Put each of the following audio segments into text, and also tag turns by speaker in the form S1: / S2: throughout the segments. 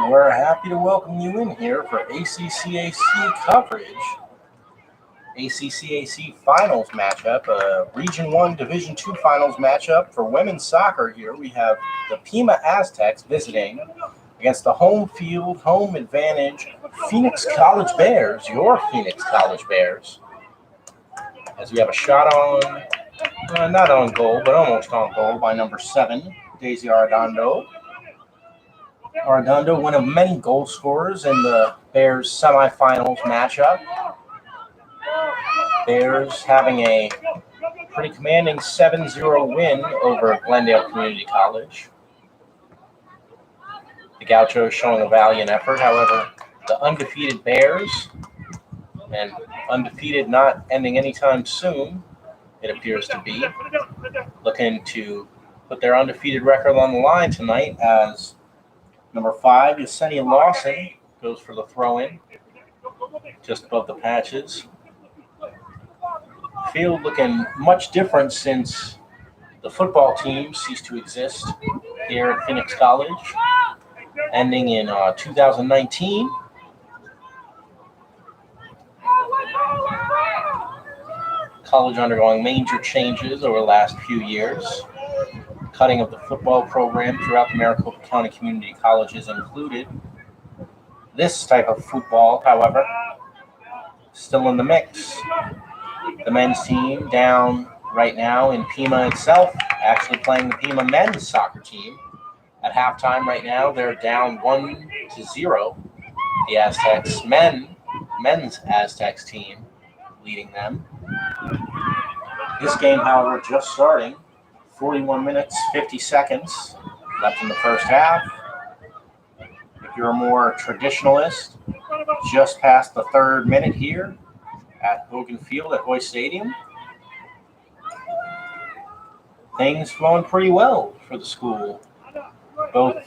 S1: We're happy to welcome you in here for ACCAC coverage. ACCAC finals matchup, a Region 1 Division 2 finals matchup for women's soccer here. We have the Pima Aztecs visiting against the home field, home advantage Phoenix College Bears, your Phoenix College Bears. As we have a shot on, not on goal, but almost on goal by number 7, Daisy Arredondo. Arredondo, one of many goal scorers in the Bears semifinals matchup. Bears having a pretty commanding 7-0 win over Glendale Community College. The Gauchos showing a valiant effort. However, the undefeated Bears, and undefeated not ending anytime soon, it appears to be, looking to put their undefeated record on the line tonight as number 5, Yesenia Lawson, goes for the throw-in just above the patches. Field looking much different since the football team ceased to exist here at Phoenix College, ending in 2019. College undergoing major changes over the last few years. Cutting of the football program throughout the Maricopa County Community Colleges included. This type of football, however, still in the mix. The men's team down right now in Pima itself, actually playing the Pima men's soccer team. At halftime right now, they're down 1-0. The Aztecs men's Aztecs team leading them. This game, however, just starting. 41 minutes, 50 seconds left in the first half. If you're a more traditionalist, just past the 3rd minute here at Hogan Field at Hoy Stadium. Things flowing pretty well for the school. Both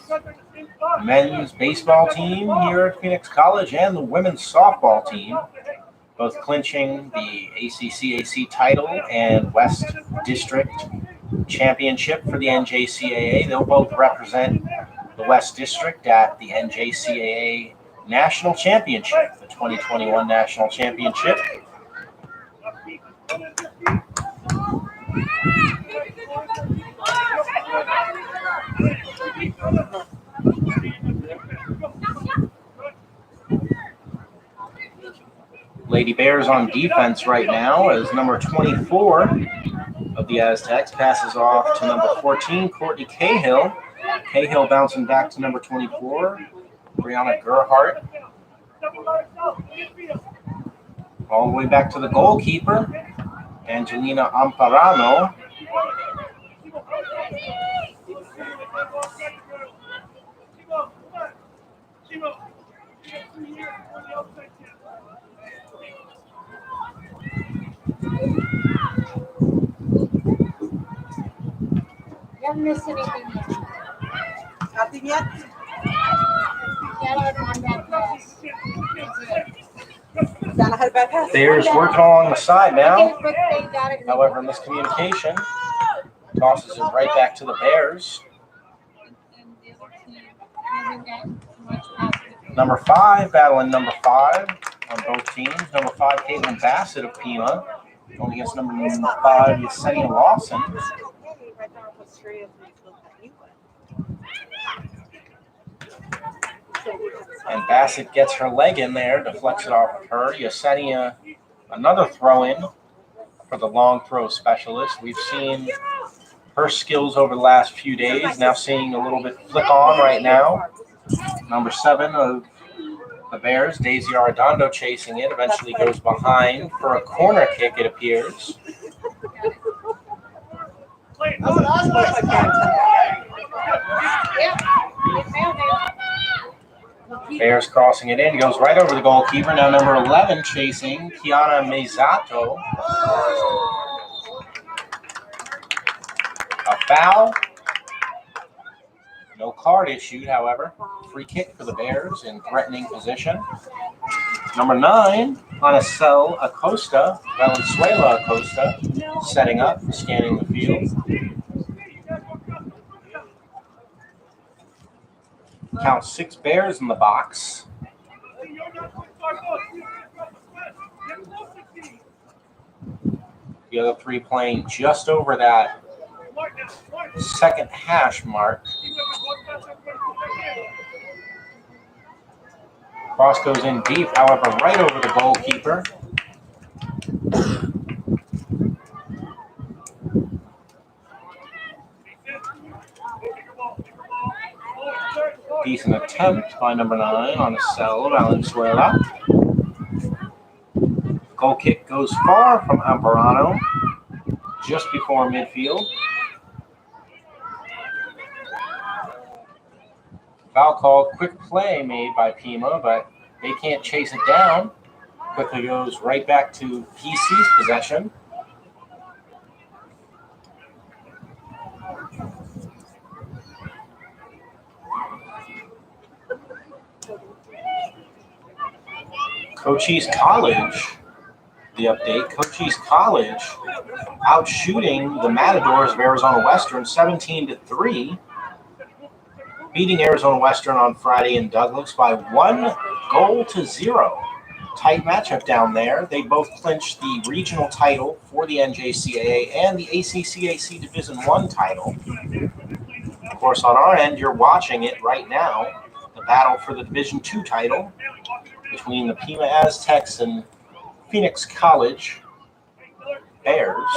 S1: men's baseball team here at Phoenix College and the women's softball team, both clinching the ACCAC title and West District Championship for the NJCAA. They'll both represent the West District at the NJCAA National Championship, the 2021 National Championship. Lady Bears on defense right now as number 24 of the Aztecs passes off to number 14, Courtney Cahill. Cahill bouncing back to number 24, Brianna Gerhardt. All the way back to the goalkeeper, Angelina Amparano.
S2: You haven't missed anything yet.
S3: Nothing yet?
S1: Bears working along the side now. However, miscommunication tosses it right back to the Bears. Number 5 battling number 5 on both teams. Number 5, Caitlin Bassett of Pima, going against number 5, Yesenia Lawson. And Bassett gets her leg in there, deflects it off of her. Yesenia, another throw-in for the long throw specialist. We've seen her skills over the last few days. Now seeing a little bit flick on right now. Number 7 of the Bears, Daisy Arredondo, chasing it. Eventually goes behind for a corner kick, it appears. Bears crossing it in, goes right over the goalkeeper. Now number 11 chasing, Kiana Mezato. A foul. No card issued, however. Free kick for the Bears in threatening position. Number 9, Anacel Acosta, Valenzuela Acosta, setting up, scanning the field. Count 6 Bears in the box. The other 3 playing just over that second hash mark. Cross goes in deep, however, right over the goalkeeper. Decent attempt by number 9 on Anacel Valenzuela. Goal kick goes far from Amparano, just before midfield. Foul called, quick play made by Pima, but they can't chase it down. Quickly goes right back to PC's possession. Cochise College, the update. Cochise College out shooting the Matadors of Arizona Western 17-3. Beating Arizona Western on Friday in Douglas by 1-0. Tight matchup down there. They both clinched the regional title for the NJCAA and the ACCAC Division I title. Of course, on our end, you're watching it right now, the battle for the Division II title between the Pima Aztecs and Phoenix College Bears.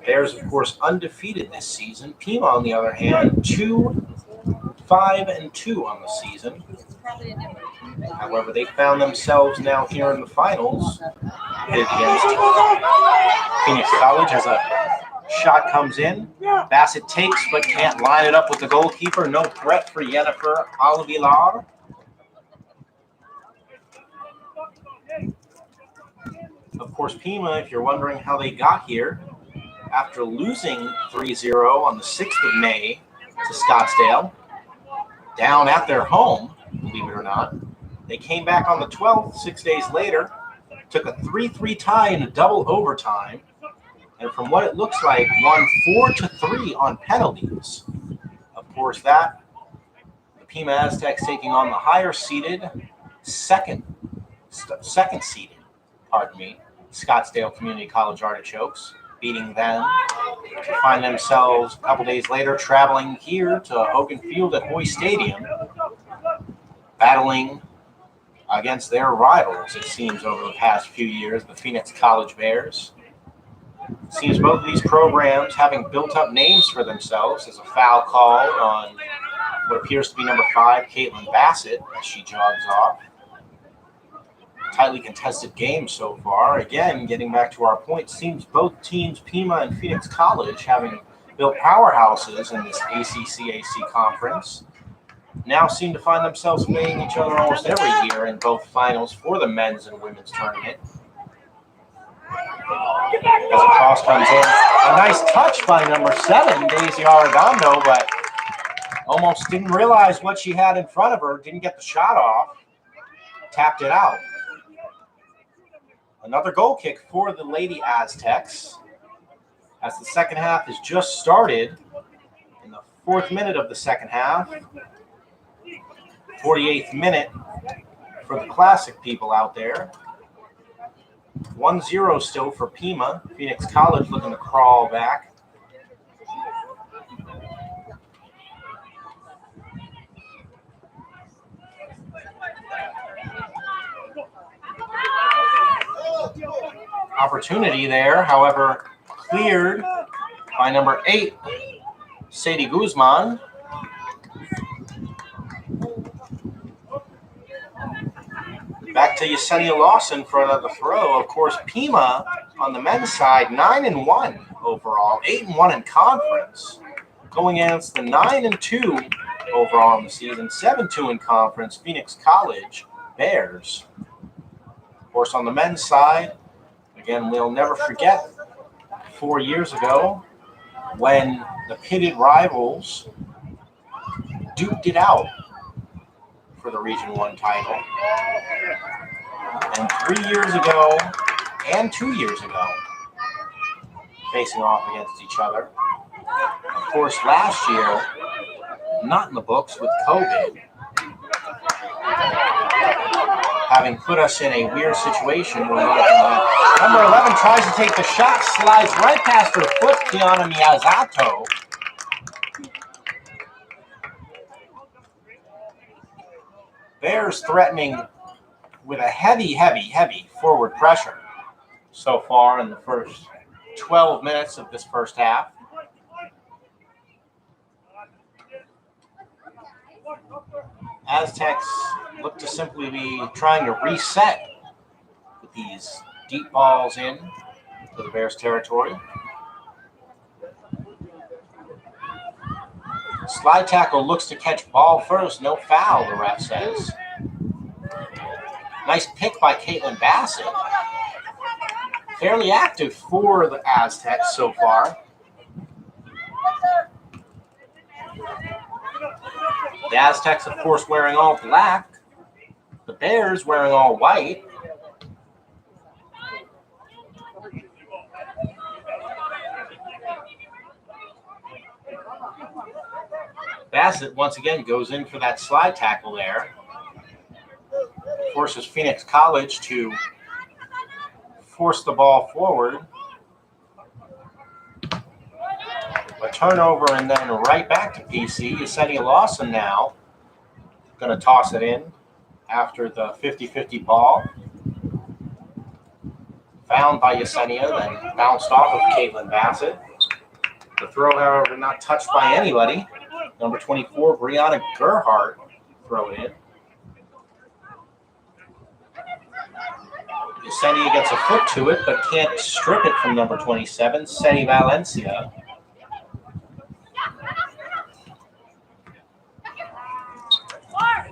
S1: Bears, of course, undefeated this season. Pima, on the other hand, 5-2 on the season. However, they found themselves now here in the finals, pitted against Phoenix College as a shot comes in. Bassett takes but can't line it up with the goalkeeper. No threat for Jennifer Alvilar. Of course, Pima, if you're wondering how they got here, after losing 3-0 on the 6th of May to Scottsdale, down at their home, believe it or not, they came back on the 12th, 6 days later, took a 3-3 tie in a double overtime, and from what it looks like, won 4-3 on penalties. Of course, the Pima Aztecs taking on the higher seeded, second seeded, Scottsdale Community College Artichokes, beating them to find themselves a couple days later traveling here to Hogan Field at Hoy Stadium, battling against their rivals, it seems, over the past few years, the Phoenix College Bears. It seems both of these programs having built up names for themselves. As a foul called on what appears to be number 5, Caitlin Bassett, as she jogs off. Tightly contested game so far. Again, getting back to our point, seems both teams, Pima and Phoenix College, having built powerhouses in this ACCAC conference, now seem to find themselves playing each other almost every year in both finals for the men's and women's tournament. As a cross comes in, a nice touch by number 7, Daisy Arredondo, but almost didn't realize what she had in front of her, didn't get the shot off, tapped it out. Another goal kick for the Lady Aztecs as the second half has just started in the 4th minute of the second half. 48th minute for the Classic people out there. 1-0 still for Pima. Phoenix College looking to crawl back. Opportunity there, however, cleared by number 8, Sadie Guzman. Back to Yesenia Lawson for another throw. Of course, Pima on the men's side, 9-1 overall, 8-1 in conference, going against the 9-2 overall in the season, 7-2 in conference, Phoenix College Bears. Of course, on the men's side, again, we'll never forget 4 years ago when the pitted rivals duked it out for the Region 1 title. And 3 years ago and 2 years ago, facing off against each other. Of course, last year, not in the books with COVID, having put us in a weird situation. We're looking at number 11 tries to take the shot, slides right past her foot, Kiana Miyazato. Bears threatening with a heavy forward pressure so far in the first 12 minutes of this first half. Aztecs look to simply be trying to reset with these deep balls in to the Bears territory. Slide tackle looks to catch ball first, no foul, the ref says. Nice pick by Caitlin Bassett. Fairly active for the Aztecs so far. The Aztecs, of course, wearing all black. The Bears wearing all white. Bassett once again goes in for that slide tackle there. Forces Phoenix College to force the ball forward. A turnover and then right back to PC. Yesenia Lawson now going to toss it in after the 50-50 ball. Found by Yesenia, then bounced off of Caitlin Bassett. The throw, however, not touched by anybody. Number 24, Brianna Gerhardt, throw it in. Yesenia gets a foot to it, but can't strip it from number 27, Seti Valencia.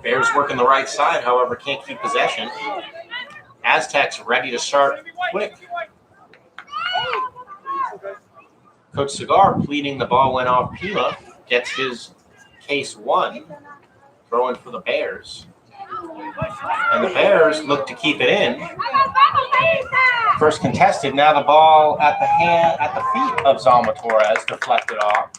S1: Bears working the right side, however, can't keep possession. Aztecs ready to start quick. Coach Cigar pleading the ball went off Pima, gets his case won, throwing for the Bears. And the Bears look to keep it in. First contested, now the ball at the feet of Zalma Torres, deflected off.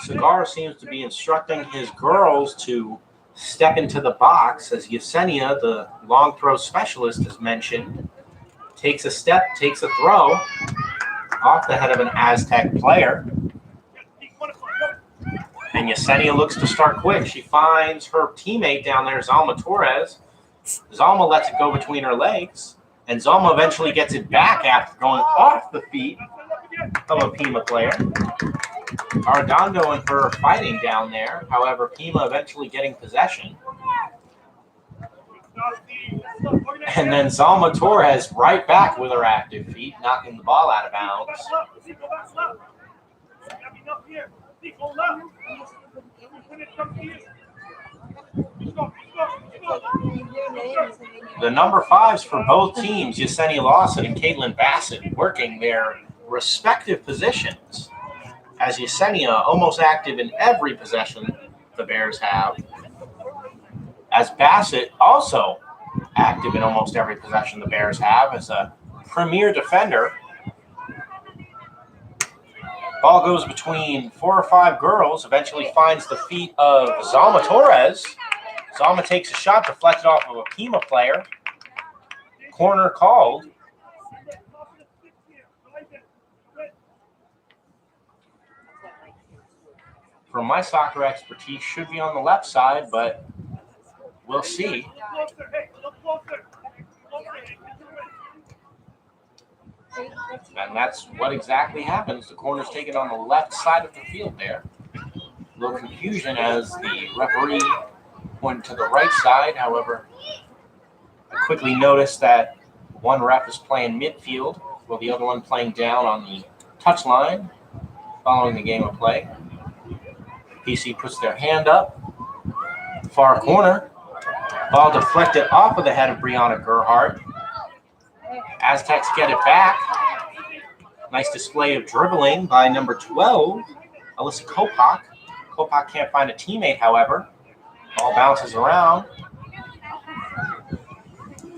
S1: Cigar seems to be instructing his girls to step into the box as Yesenia, the long throw specialist, has mentioned, takes a step, takes a throw off the head of an Aztec player. And Yesenia looks to start quick. She finds her teammate down there, Zalma Torres. Zalma lets it go between her legs, and Zalma eventually gets it back after going off the feet of a Pima player. Arredondo and her fighting down there. However, Pima eventually getting possession. And then Zalma Torres right back with her active feet, knocking the ball out of bounds. The number 5s for both teams, Yesenia Lawson and Caitlin Bassett, working their respective positions. As Yesenia almost active in every possession the Bears have. As Bassett also active in almost every possession the Bears have as a premier defender. Ball goes between 4 or 5 girls, eventually finds the feet of Zalma Torres. Zalma takes a shot, deflected off of a Pima player. Corner called. from my soccer expertise, should be on the left side, but we'll see. And that's what exactly happens. The corner's taken on the left side of the field there. A little confusion as the referee pointed to the right side. However, I quickly noticed that one ref is playing midfield while the other one playing down on the touchline following the game of play. PC puts their hand up. Far corner. Ball deflected off of the head of Brianna Gerhardt. Aztecs get it back. Nice display of dribbling by number 12, Alyssa Kopak. Kopak can't find a teammate, however. Ball bounces around.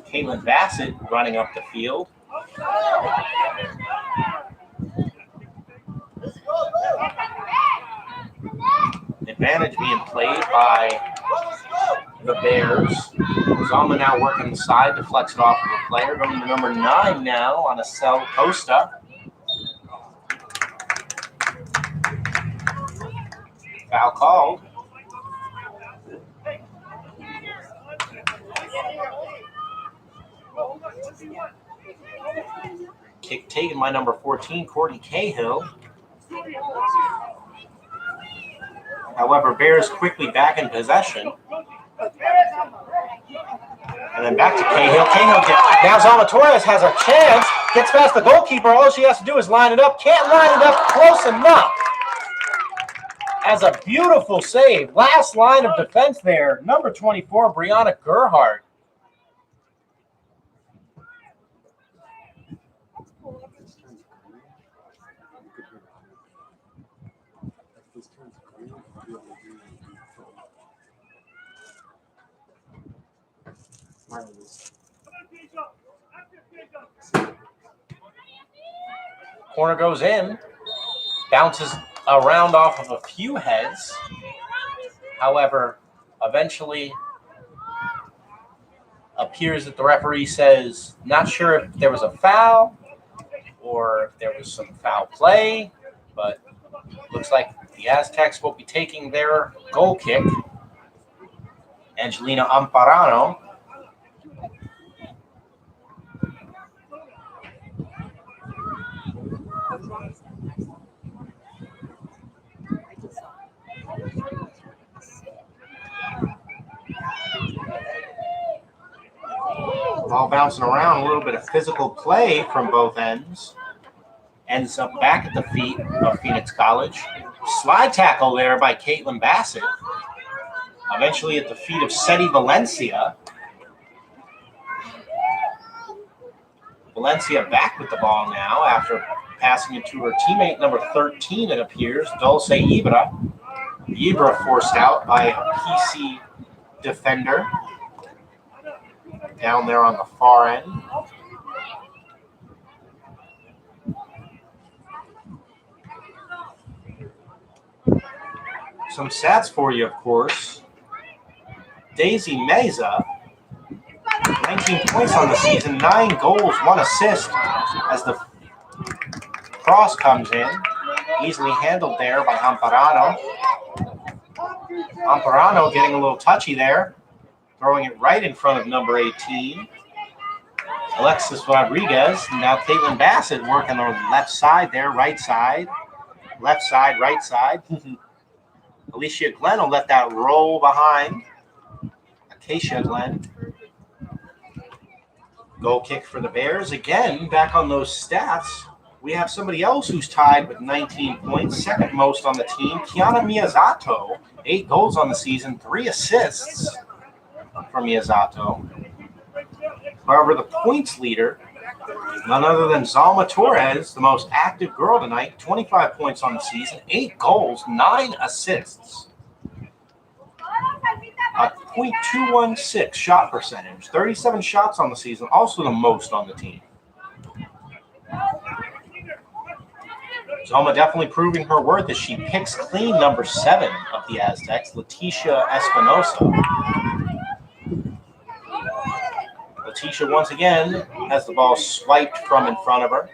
S1: Caitlin Bassett running up the field. Advantage being played by the Bears. Zalma now working the side, deflects it off of the player. Going to number 9 now on Acel Costa. Foul called. Kick taken by number 14, Courtney Cahill. However, Bears quickly back in possession. And then back to Cahill. Now Zalma Torres has a chance. Gets past the goalkeeper. All she has to do is line it up. Can't line it up close enough. As a beautiful save. Last line of defense there. Number 24, Brianna Gerhardt. Corner goes in. Bounces around off of a few heads. However, eventually appears that the referee says, not sure if there was a foul or if there was some foul play, but looks like the Aztecs will be taking their goal kick. Angelina Amparano. Ball bouncing around, a little bit of physical play from both ends. Ends up back at the feet of Phoenix College. Slide tackle there by Caitlin Bassett. Eventually at the feet of Seti Valencia. Valencia back with the ball now after passing it to her teammate, number 13, it appears, Dulce Ibra. Ibra forced out by a PC defender down there on the far end. Some stats for you, of course. Daisy Meza, 19 points on the season, 9 goals, 1 assist as the cross comes in. Easily handled there by Amparano. Amparano getting a little touchy there, throwing it right in front of number 18. Alexis Rodriguez. Now Caitlin Bassett working on the left side there, right side. Left side, right side. Alicia Glenn will let that roll behind. Acacia Glenn. Goal kick for the Bears. Again, back on those stats, we have somebody else who's tied with 19 points, second most on the team. Kiana Miyazato, 8 goals on the season, 3 assists from Miyazato. However, the points leader, none other than Zalma Torres, the most active girl tonight, 25 points on the season, 8 goals, 9 assists. A .216 shot percentage, 37 shots on the season, also the most on the team. Zalma definitely proving her worth as she picks clean number 7 of the Aztecs, Leticia Espinosa. Leticia once again has the ball swiped from in front of her.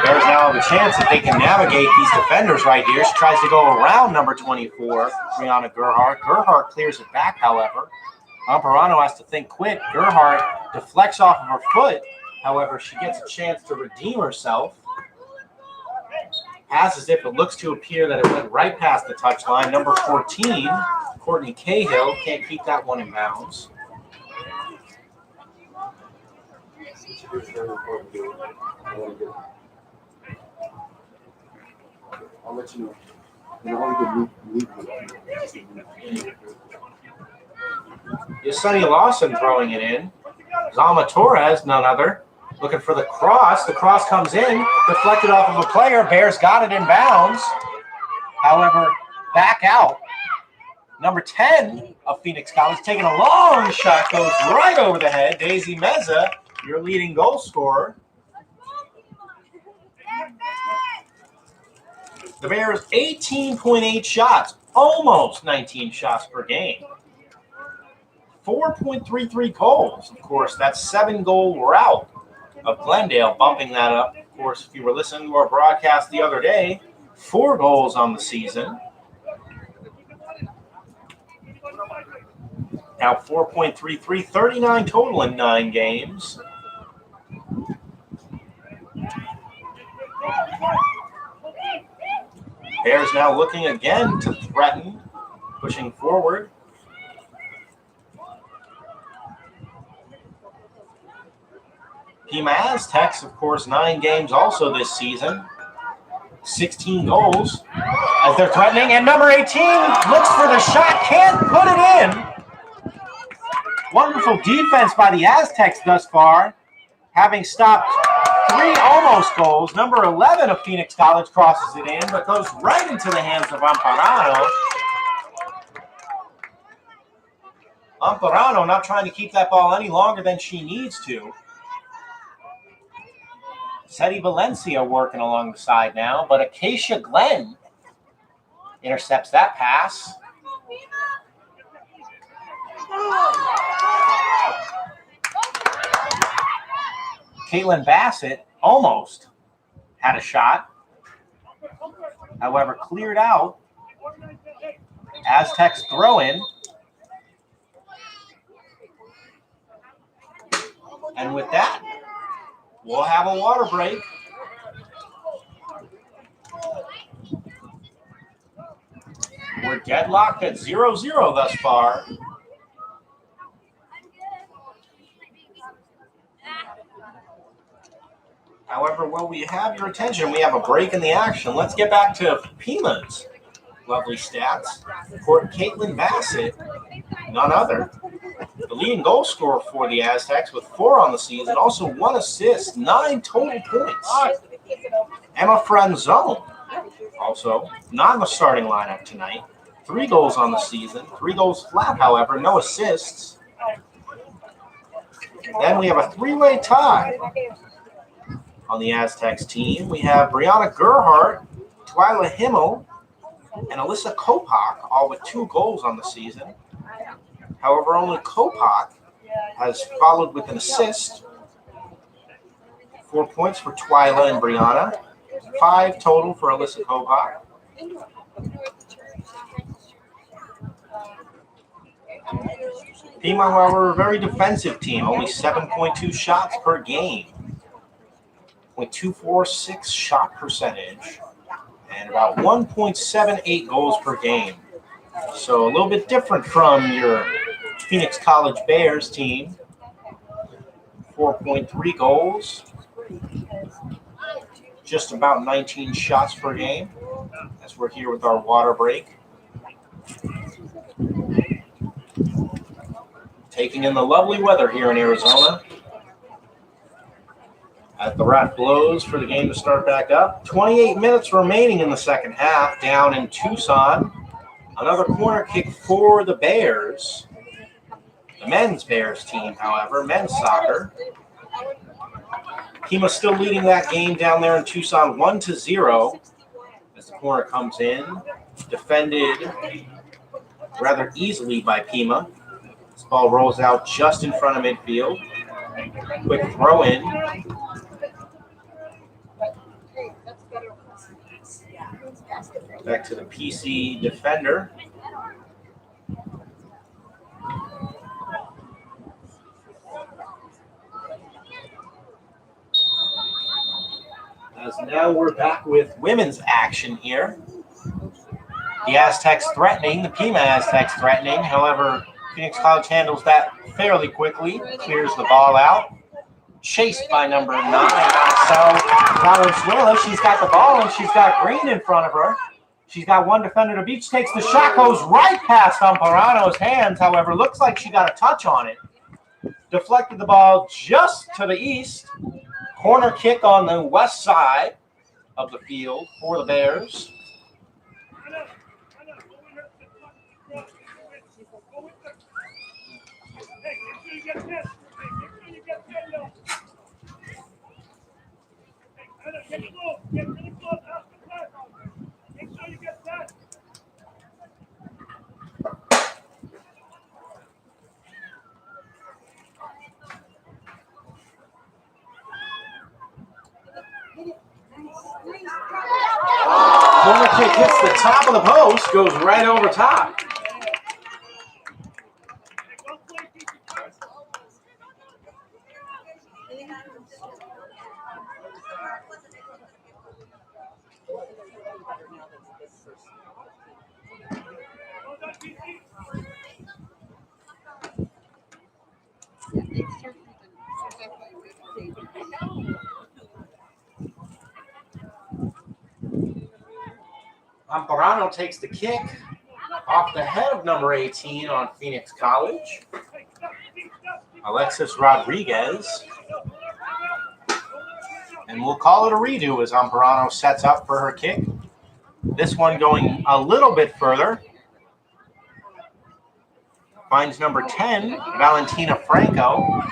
S1: Bears now have a chance if they can navigate these defenders right here. She tries to go around number 24, Brianna Gerhardt. Gerhardt clears it back, however. Amparano has to think quick. Gerhardt deflects off of her foot. However, she gets a chance to redeem herself. As if it looks to appear that it went right past the touchline. Number 14, Courtney Cahill, can't keep that one in bounds.
S4: I'll let you know.
S1: Yesenia Lawson throwing it in. Zalma Torres, none other. Looking for the cross. The cross comes in, deflected off of a player. Bears got it in bounds. However, back out. Number 10 of Phoenix College taking a long shot, goes right over the head. Daisy Meza, your leading goal scorer. The Bears 18.8 shots, almost 19 shots per game. 4.33 goals. Of course, that's 7-goal rout of Glendale, bumping that up. Of course, if you were listening to our broadcast the other day, 4 goals on the season. Now 4.33, 39 total in 9 games. Bears now looking again to threaten, pushing forward. Pima Aztecs, of course, 9 games also this season. 16 goals as they're threatening. And number 18 looks for the shot, can't put it in. Wonderful defense by the Aztecs thus far, having stopped 3 almost goals. Number 11 of Phoenix College crosses it in, but goes right into the hands of Amparano. Amparano not trying to keep that ball any longer than she needs to. Seti Valencia working along the side now, but Acacia Glenn intercepts that pass. Caitlin Bassett almost had a shot. However, cleared out. Aztecs throw in. And with that, we'll have a water break. We're deadlocked at 0-0 thus far. However, will we have your attention? We have a break in the action. Let's get back to Pima's lovely stats. For Caitlin Bassett, none other. The leading goal scorer for the Aztecs with 4 on the season, also 1 assist, 9 total points. Emma Franzone, also not in the starting lineup tonight. 3 goals on the season, 3 goals flat, however, no assists. Then we have a 3-way tie on the Aztecs team. We have Brianna Gerhardt, Twyla Himmel, and Alyssa Kopak, all with 2 goals on the season. However, only Kopak has followed with an assist. 4 points for Twyla and Brianna. 5 total for Alyssa Kopak. Pima, however, a very defensive team. Only 7.2 shots per game. 0.246 shot percentage. And about 1.78 goals per game. So a little bit different from your Phoenix College Bears team. 4.3 goals. Just about 19 shots per game. As we're here with our water break. Taking in the lovely weather here in Arizona. As the ref blows for the game to start back up. 28 minutes remaining in the second half down in Tucson. Another corner kick for the Bears. The men's Bears team, however, men's soccer. Pima still leading that game down there in Tucson 1-0 as the corner comes in. Defended rather easily by Pima. This ball rolls out just in front of midfield. Quick throw in. Back to the PC defender. As now we're back with women's action here. The Aztecs threatening, the Pima Aztecs threatening. However, Phoenix College handles that fairly quickly, clears the ball out. Chased by number 9. So Valenzuela, she's got the ball and she's got Green in front of her. She's got one defender to beat. She takes the shot, goes right past Amparano's hands. However, looks like she got a touch on it. Deflected the ball just to the east. Corner kick on the west side of the field for the Bears. Corner kick hits the top of the post, goes right over top. Amparano takes the kick off the head of number 18 on Phoenix College. Alexis Rodriguez. And we'll call it a redo as Amparano sets up for her kick. This one going a little bit further. Finds number 10, Valentina Franco.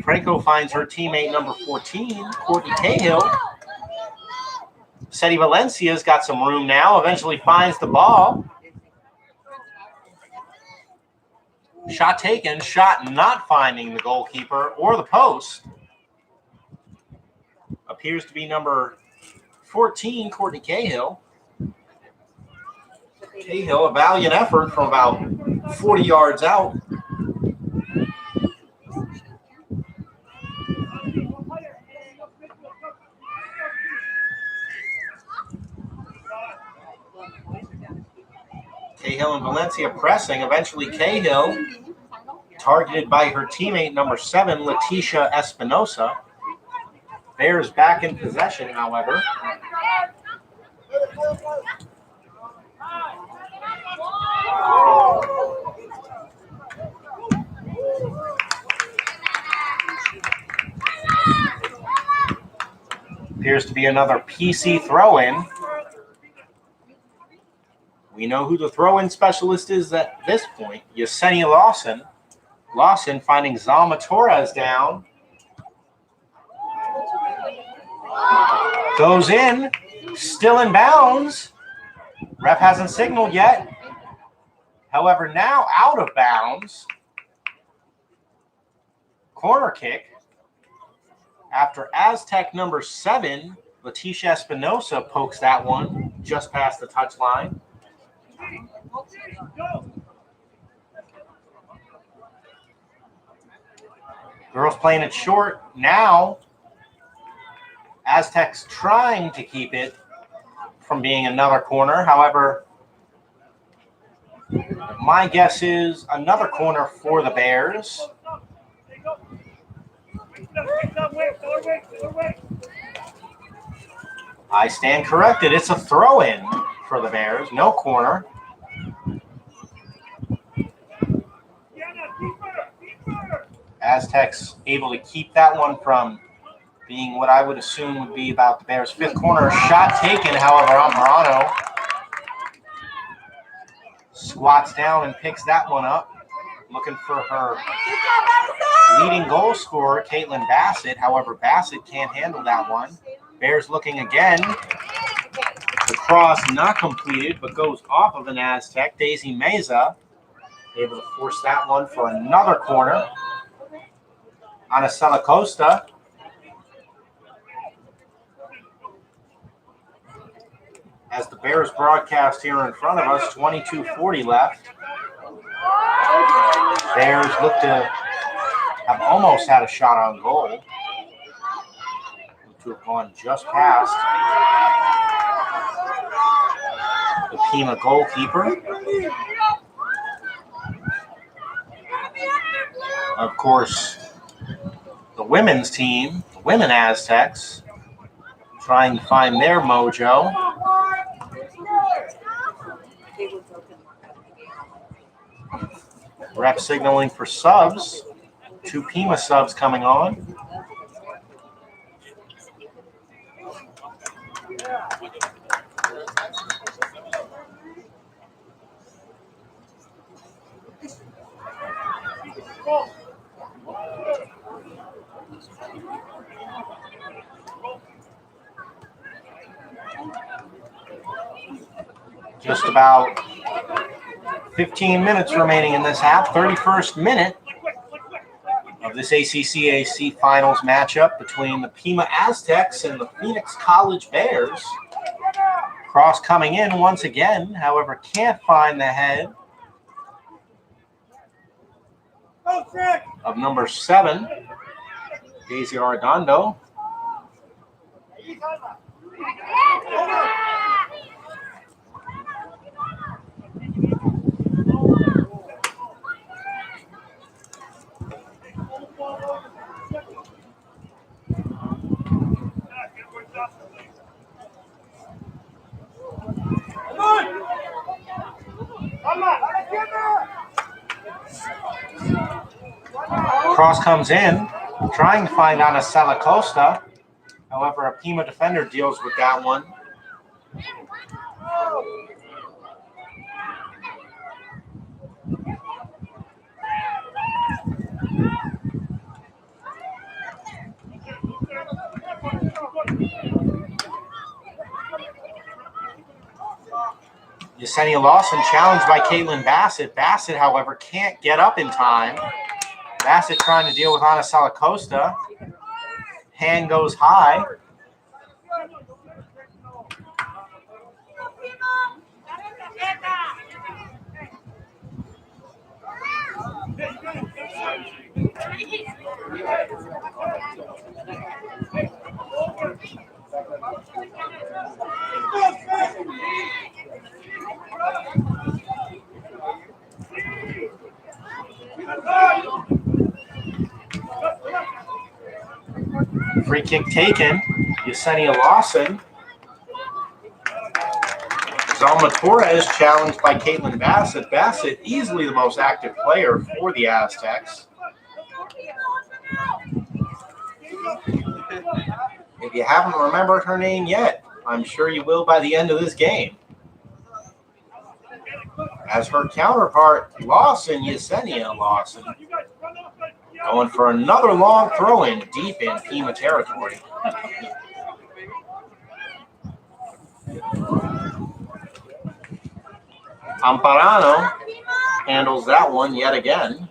S1: Franco finds her teammate number 14, Courtney Cahill. Seti Valencia's got some room now, eventually finds the ball. Shot taken, shot not finding the goalkeeper or the post. Appears to be number 14, Courtney Cahill. Cahill, a valiant effort from about 40 yards out. Cahill and Valencia pressing. Eventually Cahill targeted by her teammate number 7, Leticia Espinosa. Bears back in possession, however. Appears to be another PC throw-in. We know who the throw-in specialist is at this point. Yesenia Lawson. Lawson finding Zalma Torres down. Goes in. Still in bounds. Ref hasn't signaled yet. However, now out of bounds. Corner kick. After Aztec number 7, Leticia Espinosa pokes that one just past the touchline. Girls playing it short. Now, Aztecs trying to keep it from being another corner. However, my guess is another corner for the Bears. I stand corrected. It's a throw-in for the Bears. No corner. Aztecs able to keep that one from being what I would assume would be about the Bears' 5th corner. Shot taken, however, Amparano squats down and picks that one up. Looking for her leading goal scorer, Caitlin Bassett. However, Bassett can't handle that one. Bears looking again. The cross not completed, but goes off of an Aztec. Daisy Meza able to force that one for another corner. Anacela Costa. as the Bears broadcast here in front of us, 22:40 left. Bears look to have almost had a shot on goal. Look to have gone just past the Pima goalkeeper. Of course, the women's team, the women Aztecs, trying to find their mojo. Ref signaling for subs. 2 Pima subs coming on. Just about 15 minutes remaining in this half. 31st minute of this ACCAC finals matchup between the Pima Aztecs and the Phoenix College Bears. Cross coming in once again, however, can't find the head of number 7, Daisy Arredondo. Cross comes in, trying to find Ana Salacosta. However, a Pima defender deals with that one. Yesenia Lawson challenged by Caitlin Bassett. Bassett, however, can't get up in time. Bassett trying to deal with Ana Salacosta. Hand goes high. Free kick taken. Yesenia Lawson. Zalma Torres challenged by Caitlin Bassett. Bassett, easily the most active player for the Aztecs. If you haven't remembered her name yet, I'm sure you will by the end of this game. As her counterpart, Lawson, Yesenia Lawson, going for another long throw-in deep in Pima territory. Amparano handles that one yet again.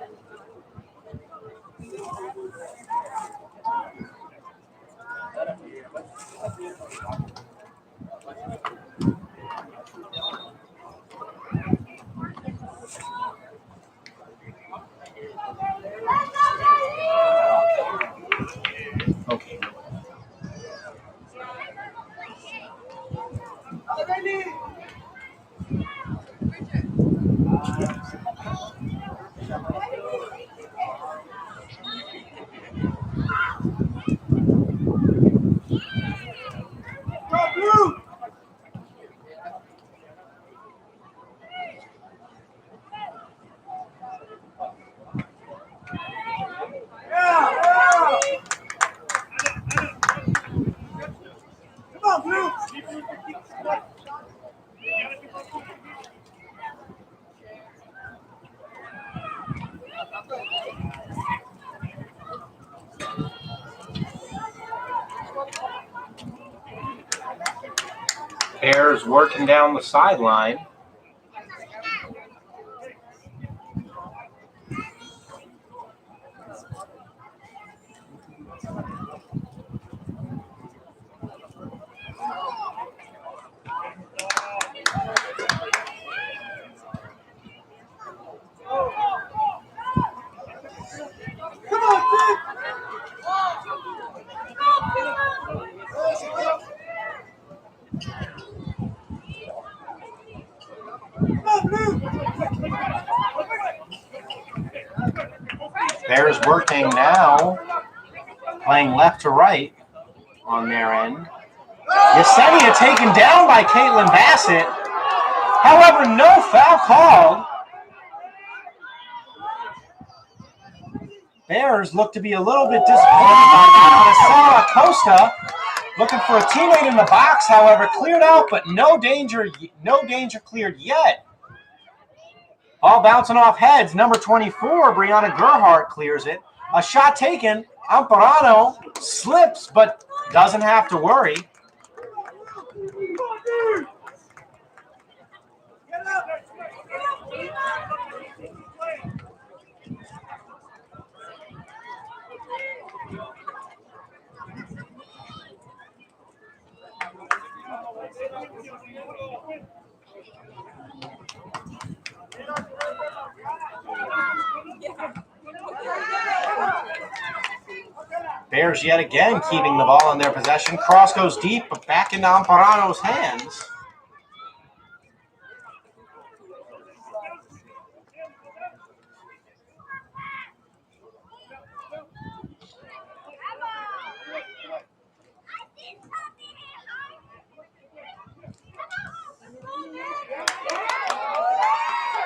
S1: Okay. Bears working down the sideline. Bears working now, playing left to right on their end. Yesenia taken down by Caitlin Bassett. However, no foul called. Bears look to be a little bit disappointed by that. Acosta looking for a teammate in the box, however, cleared out, but no danger cleared yet. Ball bouncing off heads. Number 24, Brianna Gerhardt clears it. A shot taken. Amparano slips, but doesn't have to worry. Bears yet again keeping the ball in their possession. Cross goes deep, but back into Amparano's hands.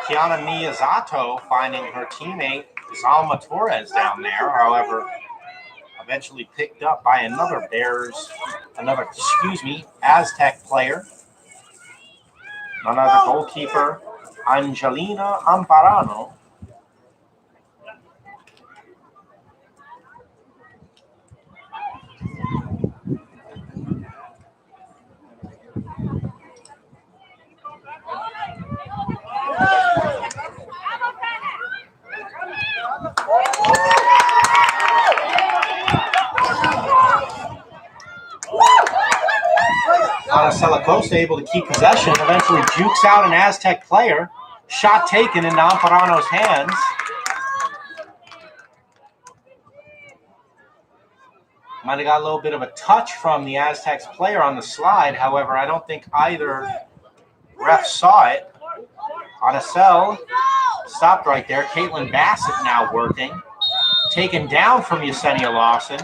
S1: Kiana Miyazato finding her teammate Zalma Torres down there, however, eventually picked up by another Aztec player. None other goalkeeper, Angelina Amparano. Anacela Costa able to keep possession, eventually jukes out an Aztec player. Shot taken into Amparano's hands. Might have got a little bit of a touch from the Aztecs player on the slide. However, I don't think either ref saw it. Anacel stopped right there. Caitlin Bassett now working. Taken down from Yesenia Lawson.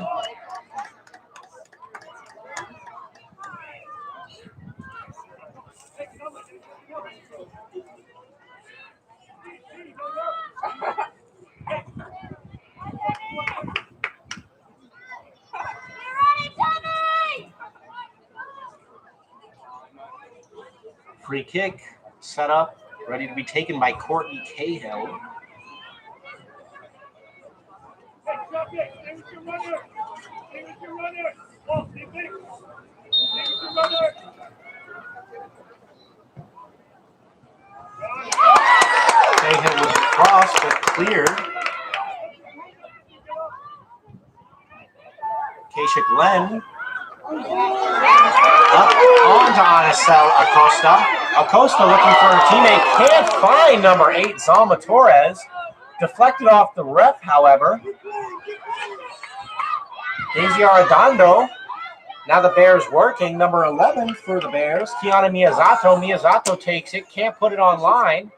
S1: Free kick set up, ready to be taken by Courtney Cahill. Cahill was crossed but cleared. Keisha Glenn up onto Anacel Acosta. Acosta looking for her teammate. Can't find number 8, Zalma Torres. Deflected off the ref, however. Daisy Arredondo. Now the Bears working. Number 11 for the Bears. Kiana Miyazato. Miyazato takes it. Can't put it on line.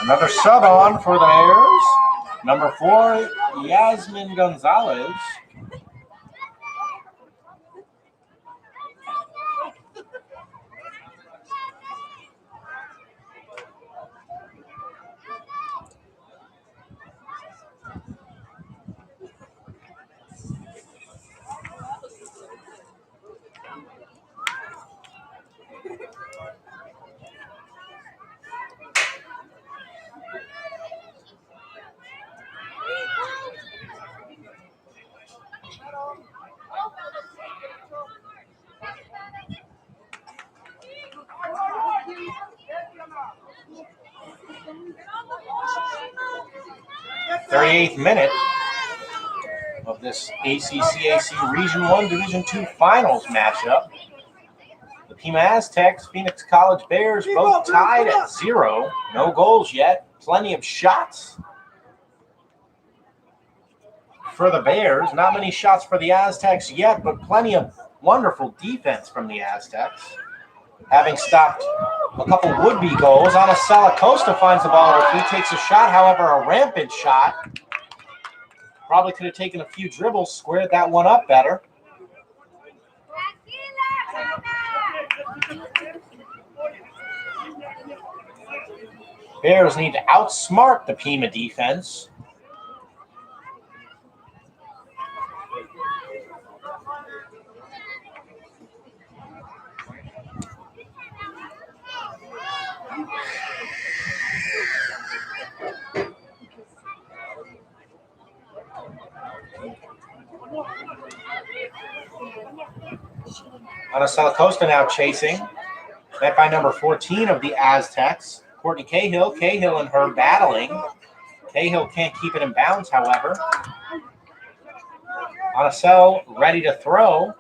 S1: Another sub on for the Bears. Number 4, Yasmin Gonzalez. .38th minute of this ACCAC Region 1 Division 2 Finals matchup. The Pima Aztecs, Phoenix College Bears both tied at 0. No goals yet. Plenty of shots for the Bears. Not many shots for the Aztecs yet, but plenty of wonderful defense from the Aztecs. having stopped a couple would-be goals. Anna Salacosta finds the ball at her feet, takes a shot, however, a rampant shot. Probably could have taken a few dribbles, squared that one up better. Bears need to outsmart the Pima defense. Anna Salacosta now chasing. Met by number 14 of the Aztecs, Courtney Cahill. Cahill and her battling. Cahill can't keep it in bounds, however. Anacel ready to throw.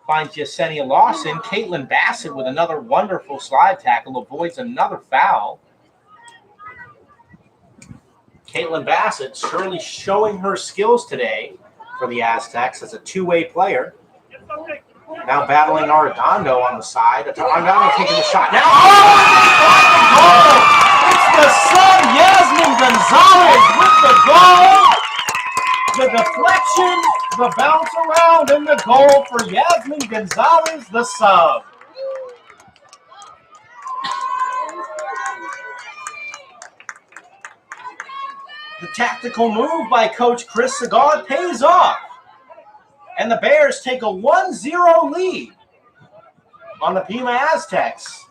S1: Finds Yesenia Lawson. Caitlin Bassett with another wonderful slide tackle. Avoids another foul. Caitlin Bassett surely showing her skills today for the Aztecs as a two-way player. Now battling Arredondo on the side. Arredondo taking the shot. Now, goal! It's the sub, Yasmin Gonzalez with the goal. The deflection, the bounce around, and the goal for Yasmin Gonzalez, the sub. The tactical move by Coach Chris Segal pays off. And the Bears take a 1-0 lead on the Pima Aztecs.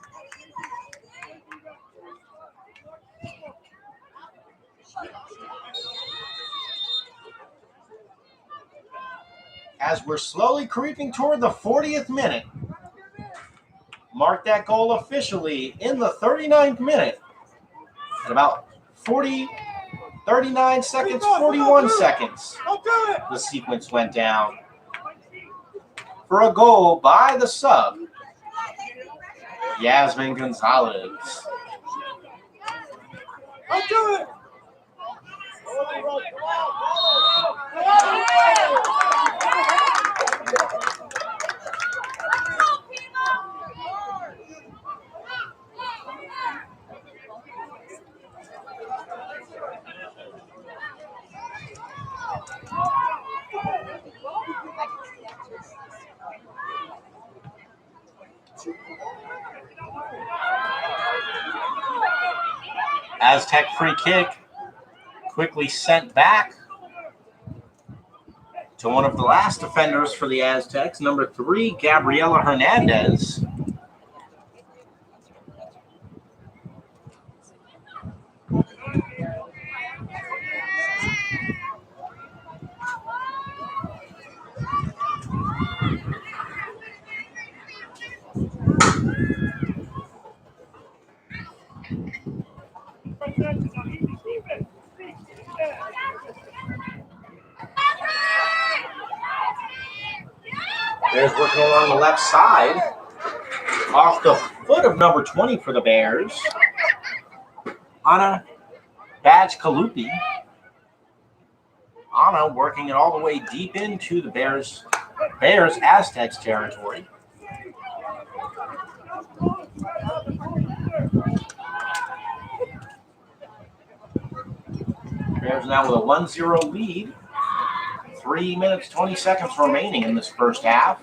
S1: As we're slowly creeping toward the 40th minute, mark that goal officially in the 39th minute at about 39 seconds, 41 seconds. The sequence went down for a goal by the sub, Yasmin Gonzalez.
S4: I'll do it.
S1: Aztec free kick quickly sent back to one of the last defenders for the Aztecs, number 3, Gabriela Hernandez. Bears working along the left side. Off the foot of number 20 for the Bears, Anna Badge-Kalupi. Anna working it all the way deep into the Bears Aztecs territory. Bears now with a 1-0 lead. 3 minutes, 20 seconds remaining in this first half.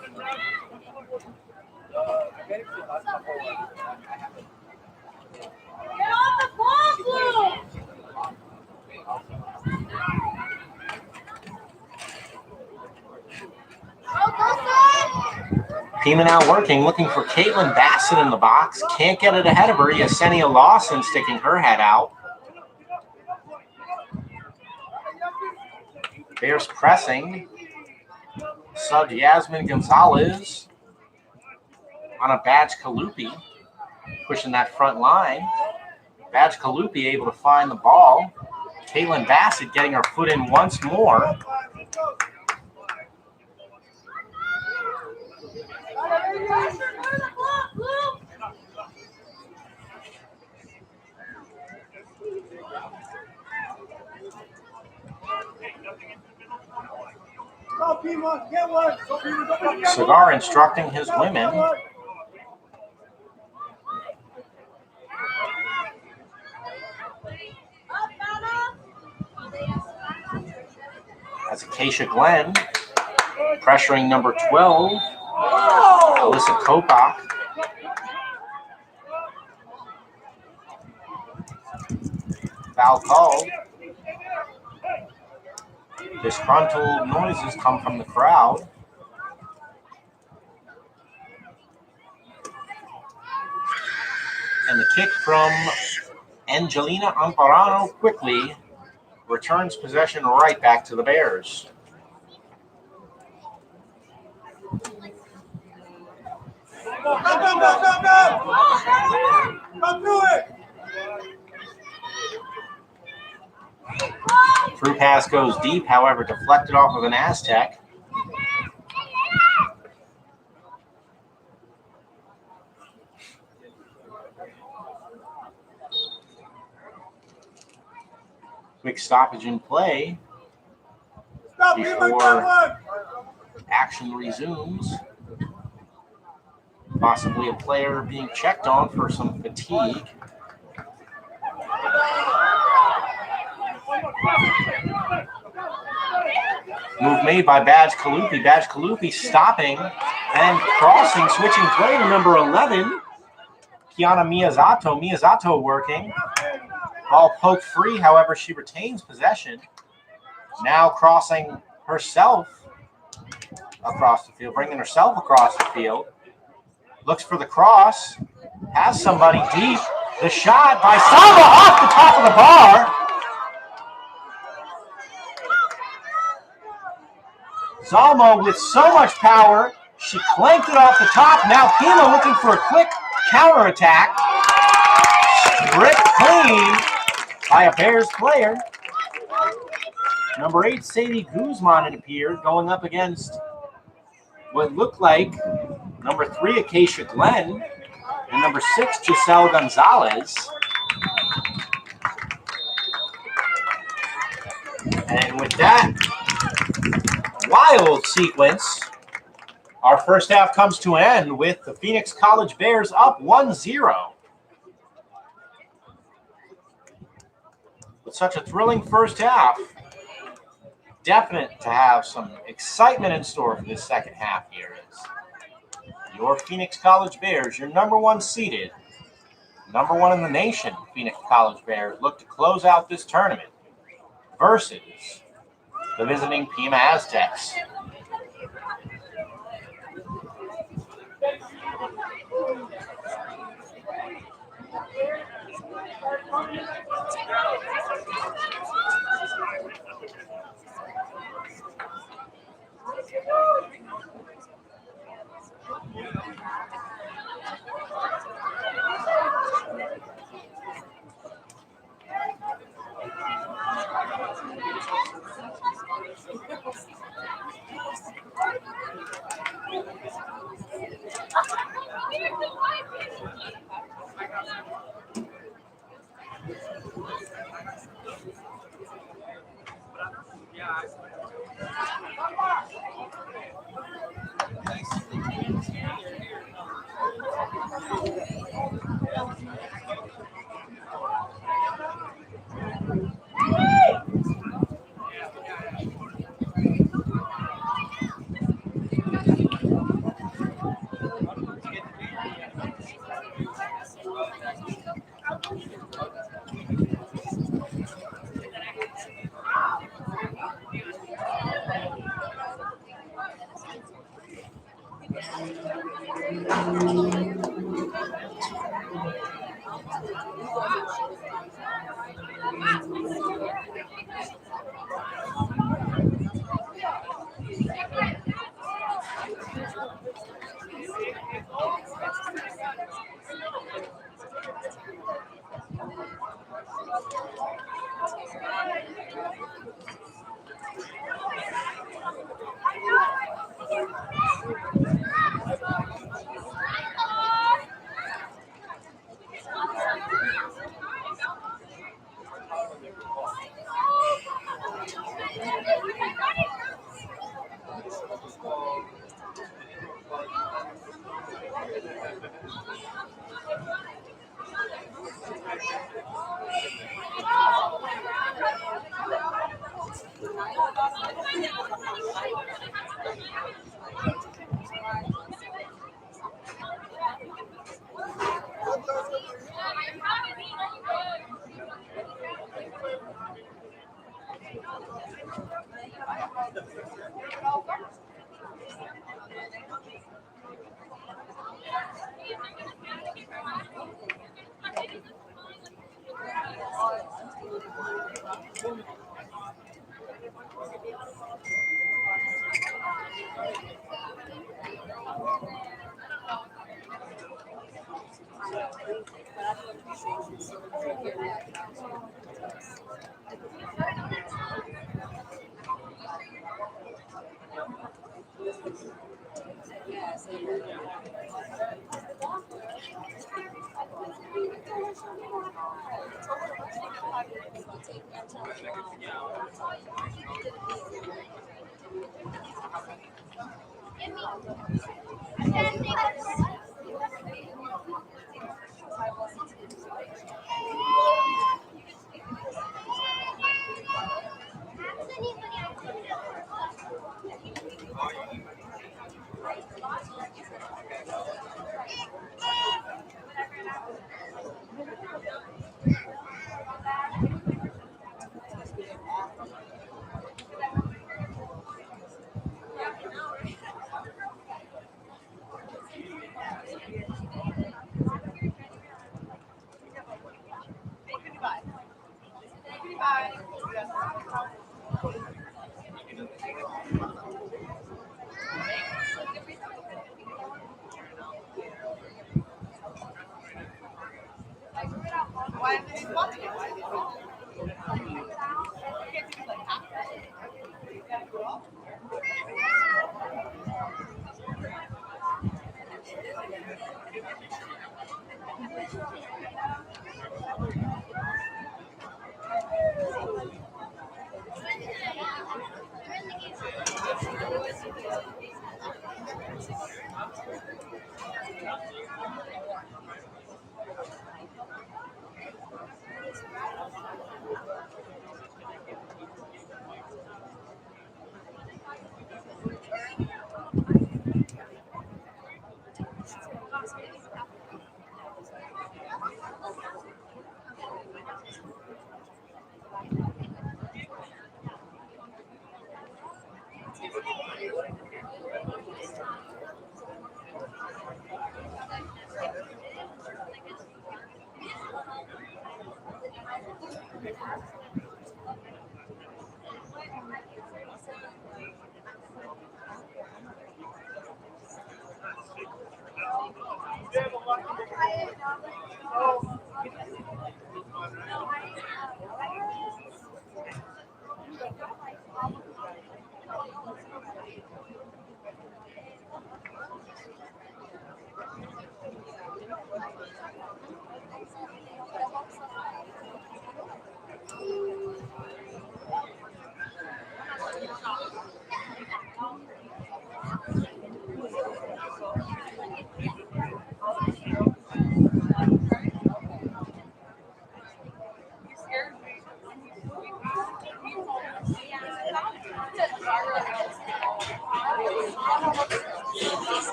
S1: Pima now working, looking for Caitlin Bassett in the box. Can't get it ahead of her. Yesenia Lawson sticking her head out. Bears pressing. Sub Yasmin Gonzalez on a Badge-Kalupi, pushing that front line. Badge-Kalupi able to find the ball. Caitlin Bassett getting her foot in once more. Cigar instructing his women That's Acacia Glenn pressuring number 12, Alyssa Kopach. Foul called. Disgruntled noises come from the crowd. And the kick from Angelina Amparano quickly returns possession right back to the Bears.
S3: Go! Come through it!
S1: Through pass goes deep, however, deflected off of an Aztec. Quick stoppage in play before action resumes. Possibly a player being checked on for some fatigue. Move made by Badge Kalupi. Badge Kalupi stopping and crossing, switching play to number 11, Kiana Miyazato. Miyazato working. Ball poked free, however, she retains possession. Now crossing herself across the field, bringing herself across the field. Looks for the cross. Has somebody deep. The shot by Salma off the top of the bar. Zalmo with so much power, she clanked it off the top. Now Pima looking for a quick counterattack. Stripped clean by a Bears player. Number 8, Sadie Guzman, it appeared, going up against what looked like number 3, Acacia Glenn, and number 6, Giselle Gonzalez. And with that wild sequence, our first half comes to an end with the Phoenix College Bears up 1-0. With such a thrilling first half, definite to have some excitement in store for this second half here is your Phoenix College Bears, your number 1 seeded, number 1 in the nation, Phoenix College Bears, look to close out this tournament versus the visiting Pima Aztecs.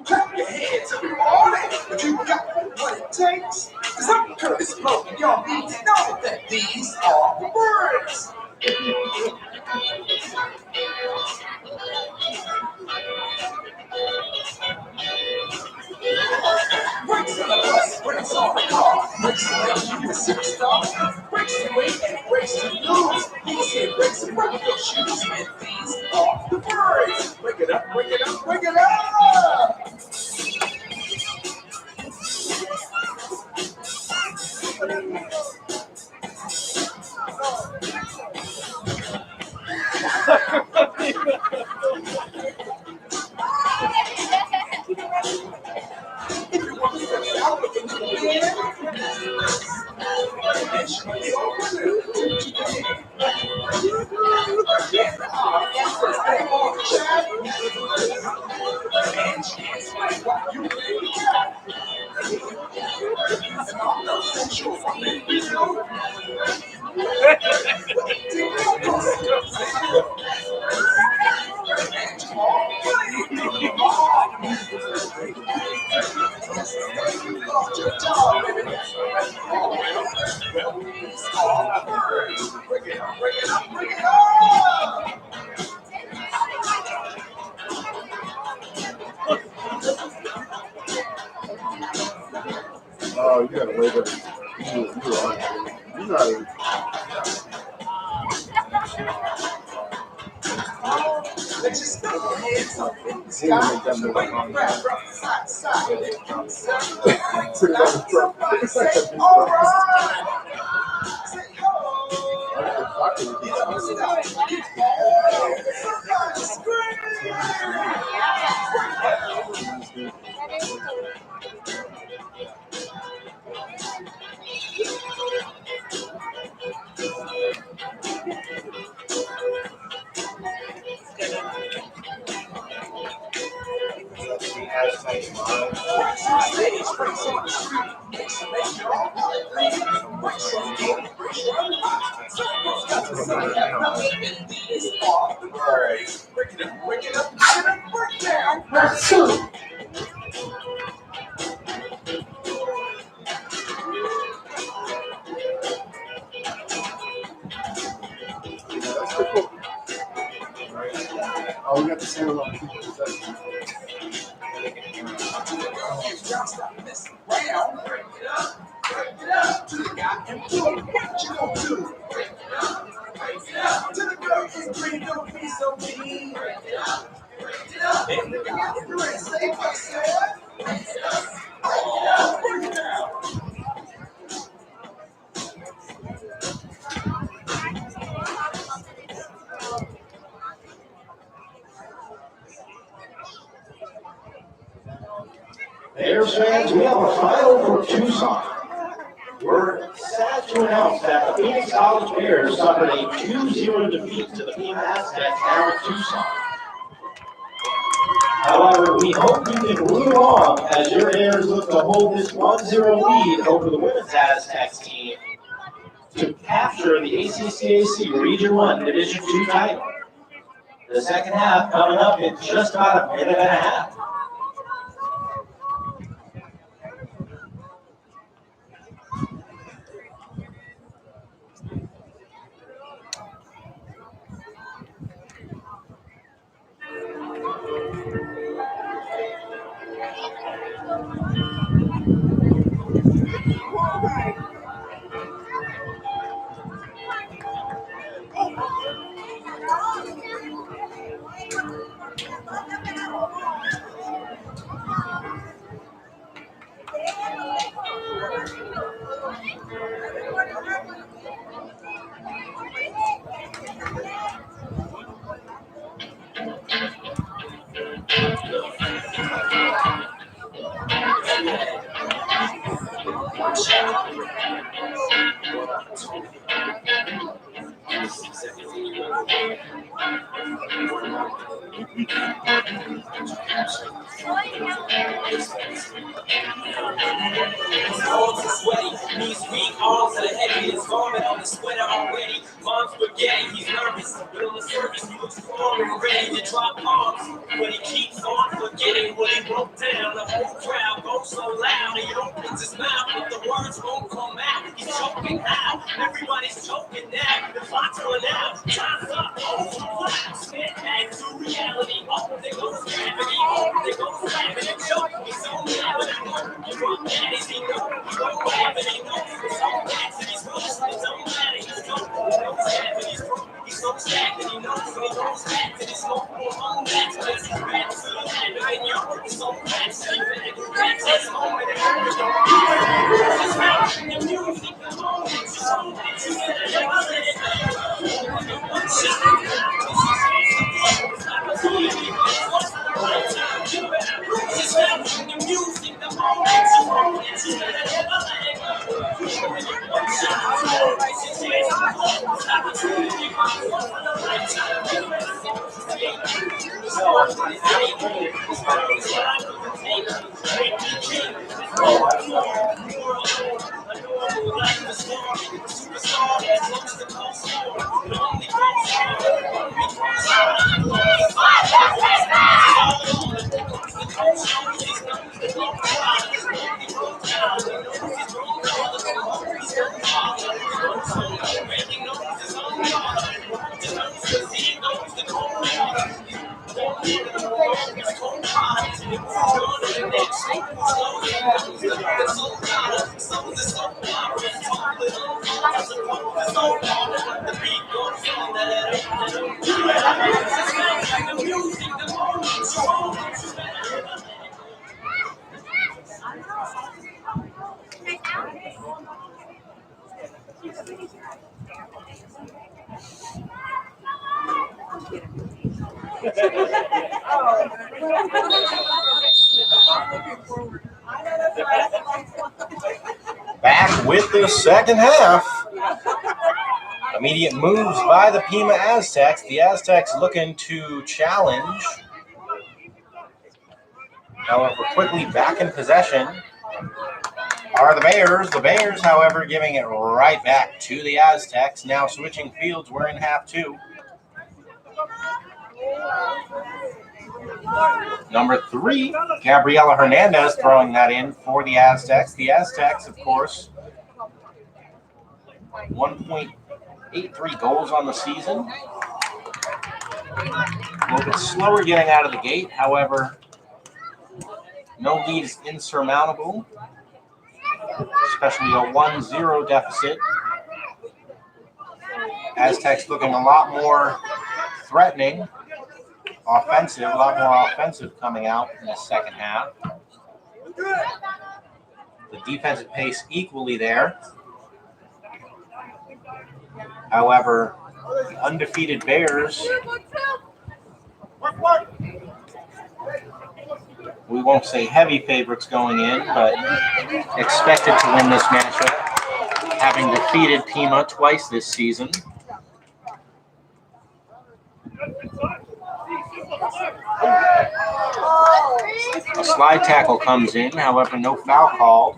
S3: Clap your hands, everybody, if you got what it takes. Cause I'm Curtis Blow, and y'all need to know that these are the words. Brakes on the bus, brakes on the car, brakes to make you a superstar, brakes to win and brakes to lose. These here brakes and break your shoes, and these are the words. Break it up, break it up, break it up. If you want to step out, look into the wind. And show me all the to the end. Yes, first thing on the chat. And chance like what you really got. And I'm not so sure if I'm in the know. Bring it up, bring it up, bring it up!
S4: Oh, you gotta wait up. You gotta.
S3: Let's just throw your hands up in the sky. Wait, grab from side to side. Somebody say, all right. Say, ho. Somebody scream.
S4: Oh, we got the same one.
S3: Stop messing around. Break it up to the guy and boom. What you gonna do? Break it up to the girl and Bears fans, we have a final for Tucson. We're sad to announce that the Phoenix College Bears suffered a 2-0 defeat to the Pima Aztecs down in Tucson. However, we hope you can root along as your Bears look to hold this 1-0 lead over the women's Aztecs team to capture the ACCAC Region 1 Division II title. The second half coming up in just about a minute and a half.
S5: Arms are sweaty, knees weak, arms are heavy. His vomit on the sweater already. Mom's spaghetti, he's nervous, but on the surface he looks strong and ready to drop bombs. But he keeps on forgetting what he wrote down. The whole crowd goes so loud, and he opens his mouth, but the words won't come out. He's choking out, everybody's choking now. The clock's run out, time's up. Oh, snap back to reality. Oh, there goes gravity. Oh, there goes gravity. Choke, he's so mad, but I know he wrote that. Is he know? He won't have it, he knows. It's all back to these rules. It don't matter, he's dope. He knows that, but he's broke. He's so sad that he knows when he goes back to this local home. That's because he's back to the land. And yo, he's so back to the land. Back to his home and it's the music, the moment, so that you never let it
S1: Back with the second half. Immediate moves by the Pima Aztecs. The Aztecs looking to challenge. However, quickly back in possession are the Bears. The Bears, however, giving it right back to the Aztecs. Now switching fields. We're in half two. Number 3, Gabriela Hernandez throwing that in for the Aztecs. The Aztecs, of course, 1.83 goals on the season. A little bit slower getting out of the gate. However, no lead is insurmountable, especially a 1-0 deficit. Aztecs looking a lot more threatening. Offensive, a lot more offensive coming out in the second half. The defensive pace equally there. However, the undefeated Bears We won't say heavy favorites going in, but expected to win this matchup, having defeated Pima twice this season. A slide tackle comes in, however, no foul called.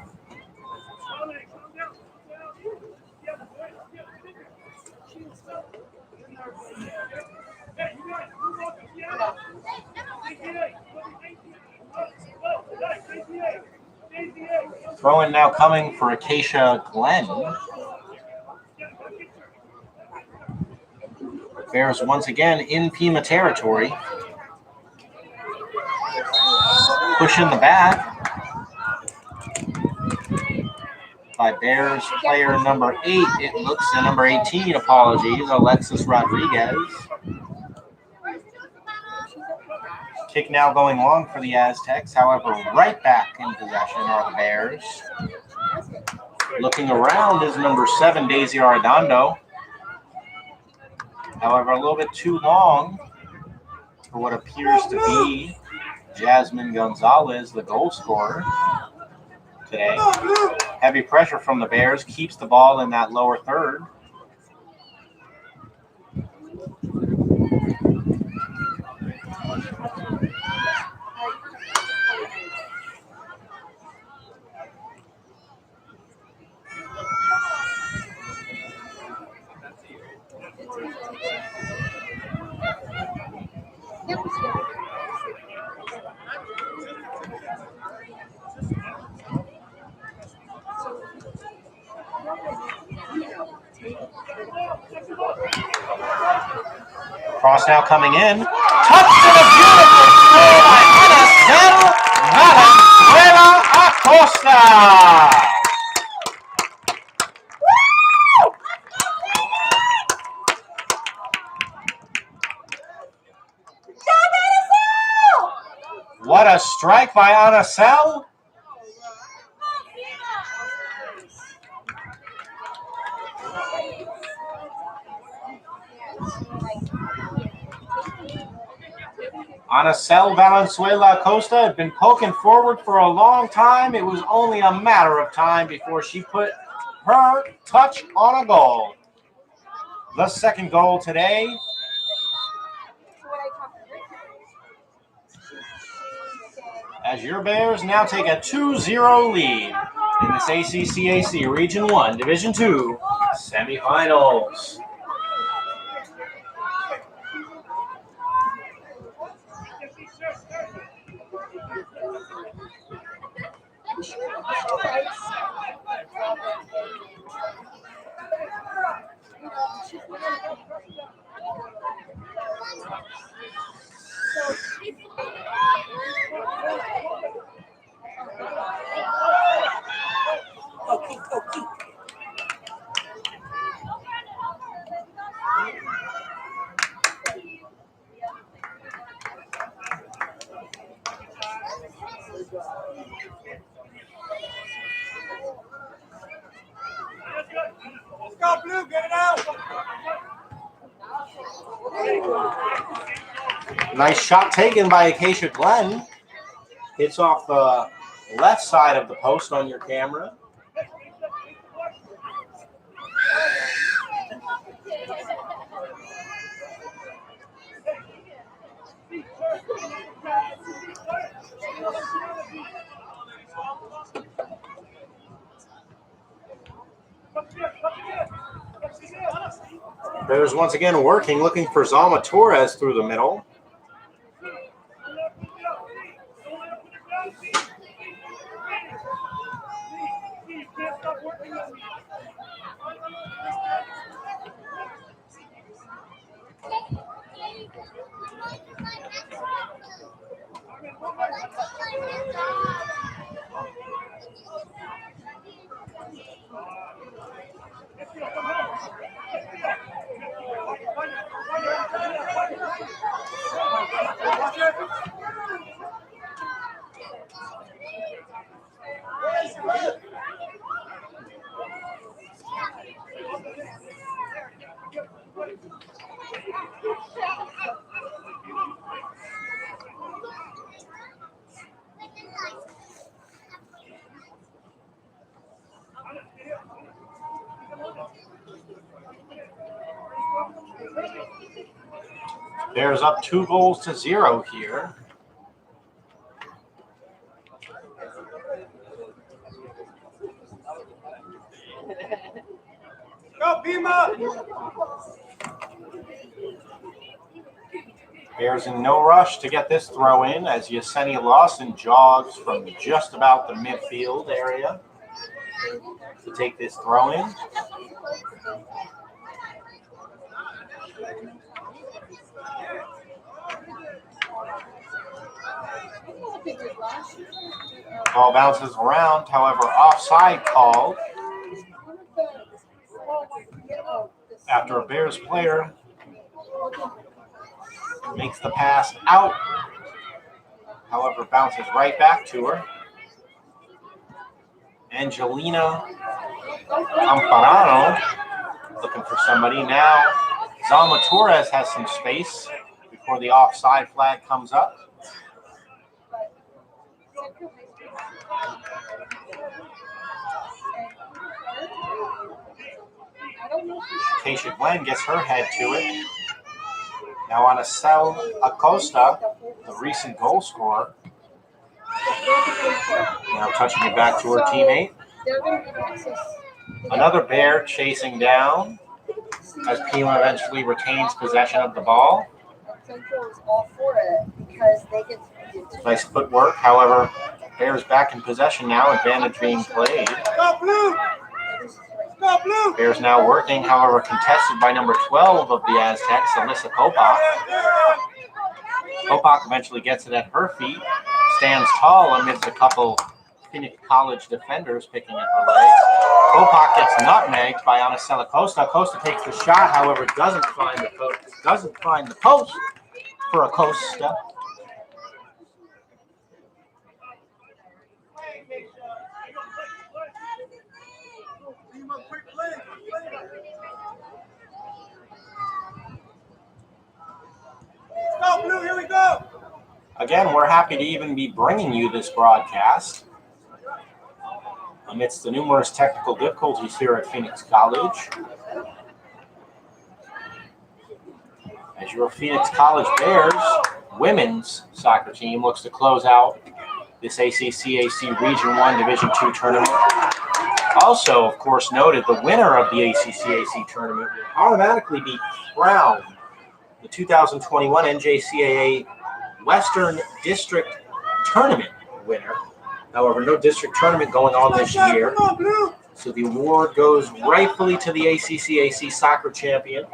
S1: Throw-in now coming for Acacia Glen. Bears once again in Pima territory. Push in the back by Bears player number 8, it looks, and number 18, apologies, Alexis Rodriguez. Kick now going long for the Aztecs, however, right back in possession are the Bears. Looking around is number 7, Daisy Arredondo. However, a little bit too long for what appears to be Jasmine Gonzalez, the goal scorer today. Heavy pressure from the Bears keeps the ball in that lower third. Cross now coming in. Touched in a beautiful throw by Anacel Valenzuela Acosta. What a strike by Anacel. Anacel Valenzuela Acosta had been poking forward for a long time. It was only a matter of time before she put her touch on a goal. The second goal today. As your Bears now take a 2-0 lead in this ACCAC Region 1, Division 2 semifinals.
S3: Go blue, get it out!
S1: Nice shot taken by Acacia Glen. Hits off the left side of the post on your camera. Bears once again working, looking for Zalma Torres through the middle. Bears up 2-0 here.
S3: Go, Pima!
S1: Bears in no rush to get this throw in as Yesenia Lawson jogs from just about the midfield area to take this throw in. Ball bounces around, however, offside called after a Bears player makes the pass out, however, bounces right back to her. Angelina Amparano looking for somebody. Now, Zalma Torres has some space before the offside flag comes up. Keisha Glenn gets her head to it. Now on Acel Acosta, the recent goal scorer. Now touching it back to her teammate. Another Bear chasing down as Pima eventually retains possession of the ball. Nice footwork. However, Bears back in possession now. Advantage being played.
S3: Go, Blue! Go, Blue!
S1: Bears now working, however, contested by number 12 of the Aztecs, Alyssa Kopak. Kopak eventually gets it at her feet, stands tall amidst a couple Phoenix College defenders picking at her legs. Kopak gets nutmegged by Anacela Costa. Costa takes the shot, however, doesn't find the post for Acosta.
S3: Go, Blue, here we go!
S1: Again, we're happy to even be bringing you this broadcast amidst the numerous technical difficulties here at Phoenix College. As your Phoenix College Bears women's soccer team looks to close out this ACCAC Region 1 Division 2 tournament. Also, of course, noted the winner of the ACCAC tournament will automatically be crowned the 2021 NJCAA Western District Tournament winner. However, no district tournament going on this year, so the award goes rightfully to the ACCAC soccer champion.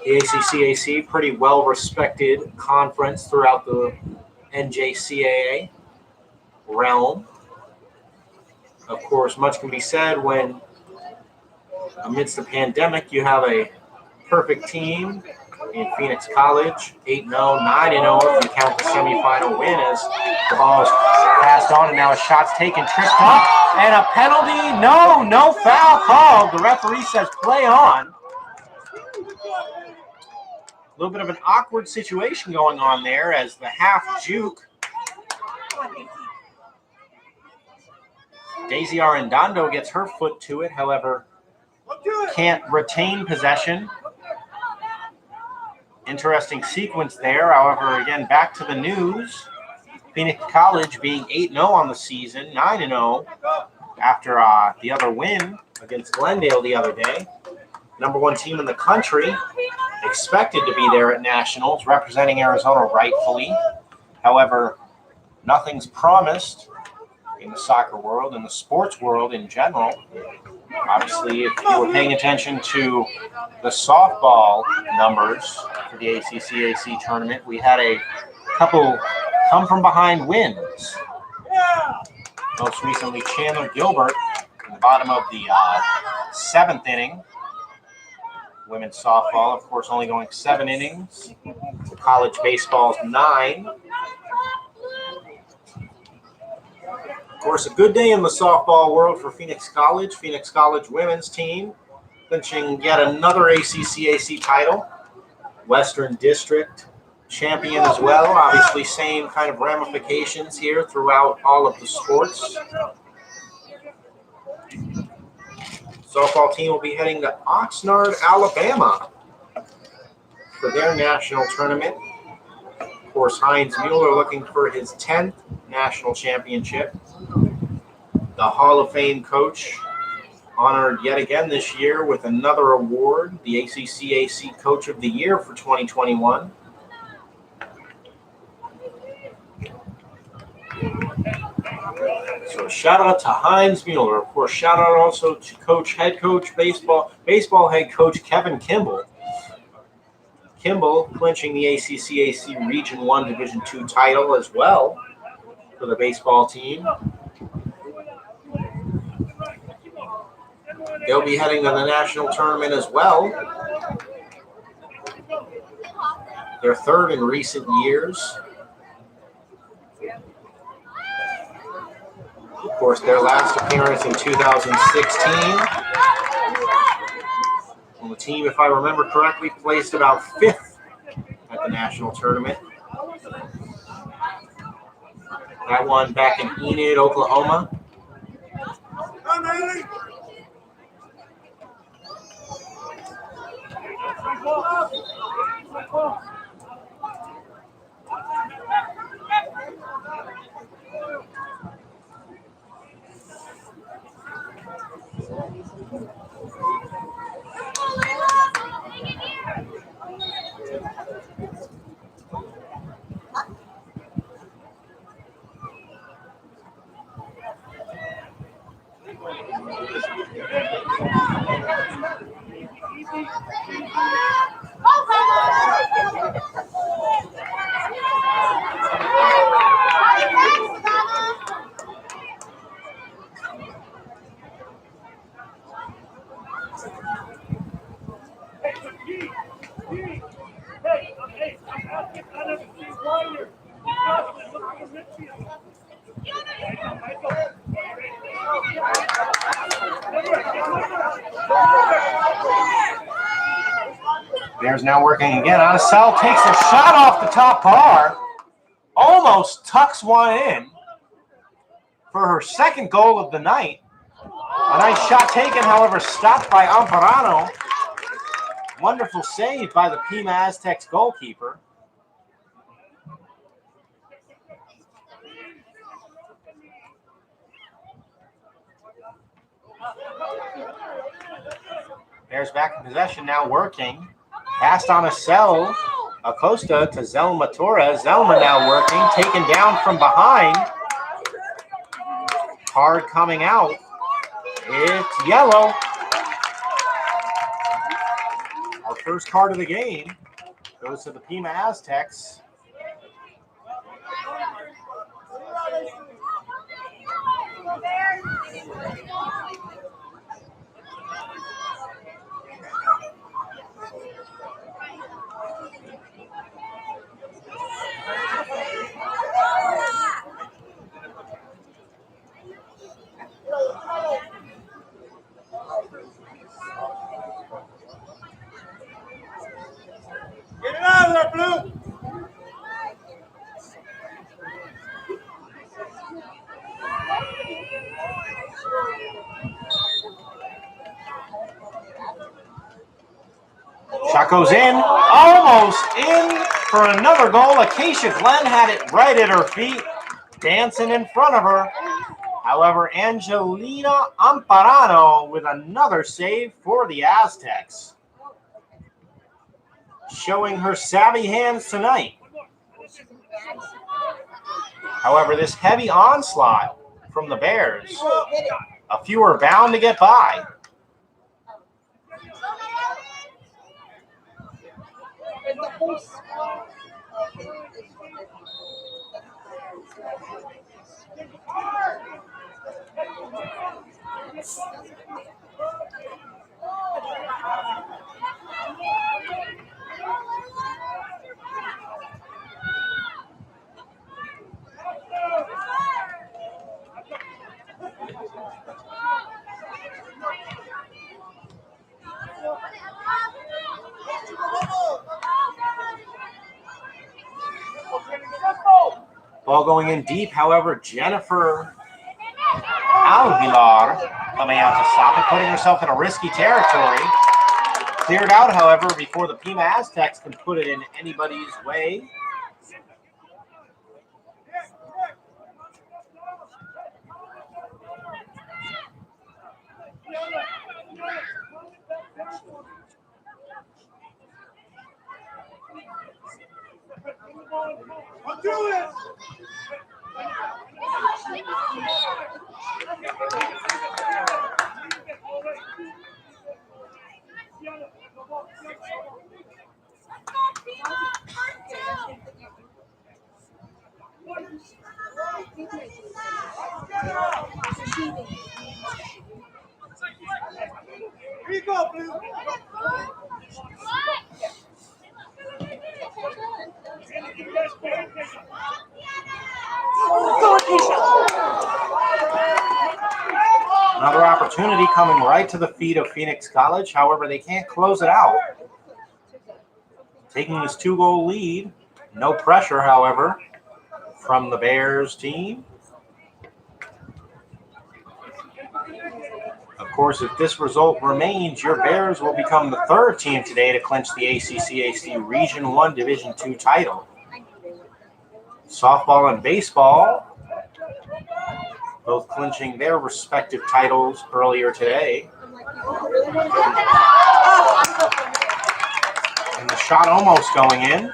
S1: The ACCAC, pretty well-respected conference throughout the NJCAA realm. Of course, much can be said when, amidst the pandemic, you have a perfect team in Phoenix College, 8-0, 9-0 if you count the semifinal win as the ball is passed on and now a shot's taken, tripped up, and a penalty. No foul called. The referee says play on. A little bit of an awkward situation going on there as the half juke Daisy Arendando gets her foot to it, however, can't retain possession. Interesting sequence there. However, again, back to the news. Phoenix College being 8-0 on the season, 9-0 after the other win against Glendale the other day. Number one team in the country, expected to be there at Nationals, representing Arizona rightfully. However, nothing's promised in the soccer world and the sports world in general. Obviously, if you were paying attention to the softball numbers for the ACCAC tournament, we had a couple come-from-behind wins. Most recently, Chandler Gilbert in the bottom of the seventh inning. Women's softball, of course, only going 7 innings. College baseball's 9. Of course, a good day in the softball world for Phoenix College. Phoenix College women's team clinching yet another ACCAC title. Western District champion as well. Obviously, same kind of ramifications here throughout all of the sports. Softball team will be heading to Oxnard, Alabama for their national tournament. Of course, Heinz Mueller looking for his 10th national championship. The Hall of Fame coach honored yet again this year with another award, the NJCAA Coach of the Year for 2021. So shout out to Heinz Mueller. Of course, shout out also to head coach baseball head coach Kevin Kimball. Kimball clinching the NJCAA Region 1 Division 2 title as well for the baseball team. They'll be heading to the national tournament as well. Their third in recent years. Of course, their last appearance in 2016. Well, the team, if I remember correctly, placed about 5th at the national tournament. That one back in Enid, Oklahoma. Bears now working again. Anacel takes a shot off the top bar. Almost tucks one in for her second goal of the night. A nice shot taken, however, stopped by Amparano. Wonderful save by the Pima Aztecs goalkeeper. Bears back in possession, now working. Passed on Acosta to Zelma Torres. Zelma now working, taken down from behind. Card coming out. It's yellow. Our first card of the game goes to the Pima Aztecs.
S3: Get it out of there, Blue!
S1: Shot goes in, almost in for another goal. Acacia Glenn had it right at her feet, dancing in front of her. However, Angelina Amparano with another save for the Aztecs. Showing her savvy hands tonight. However, this heavy onslaught from the Bears, a few are bound to get by. Ball going in deep, however, Jennifer Alvilar coming out to stop it, putting herself in a risky territory. Cleared out, however, before the Pima Aztecs can put it in anybody's way. Another opportunity coming right to the feet of Phoenix College. However, they can't close it out. Taking this 2-goal lead. No pressure, however, from the Bears team. Of course, if this result remains, your Bears will become the third team today to clinch the ACCAC Region 1 Division 2 title. Softball and baseball both clinching their respective titles earlier today. And the shot almost going in.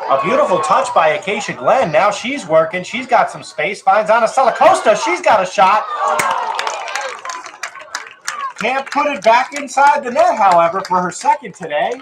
S1: A beautiful touch by Acacia Glenn. Now she's working. She's got some space. Finds Ana Salacosta. She's got a shot. Can't put it back inside the net, however, for her second today.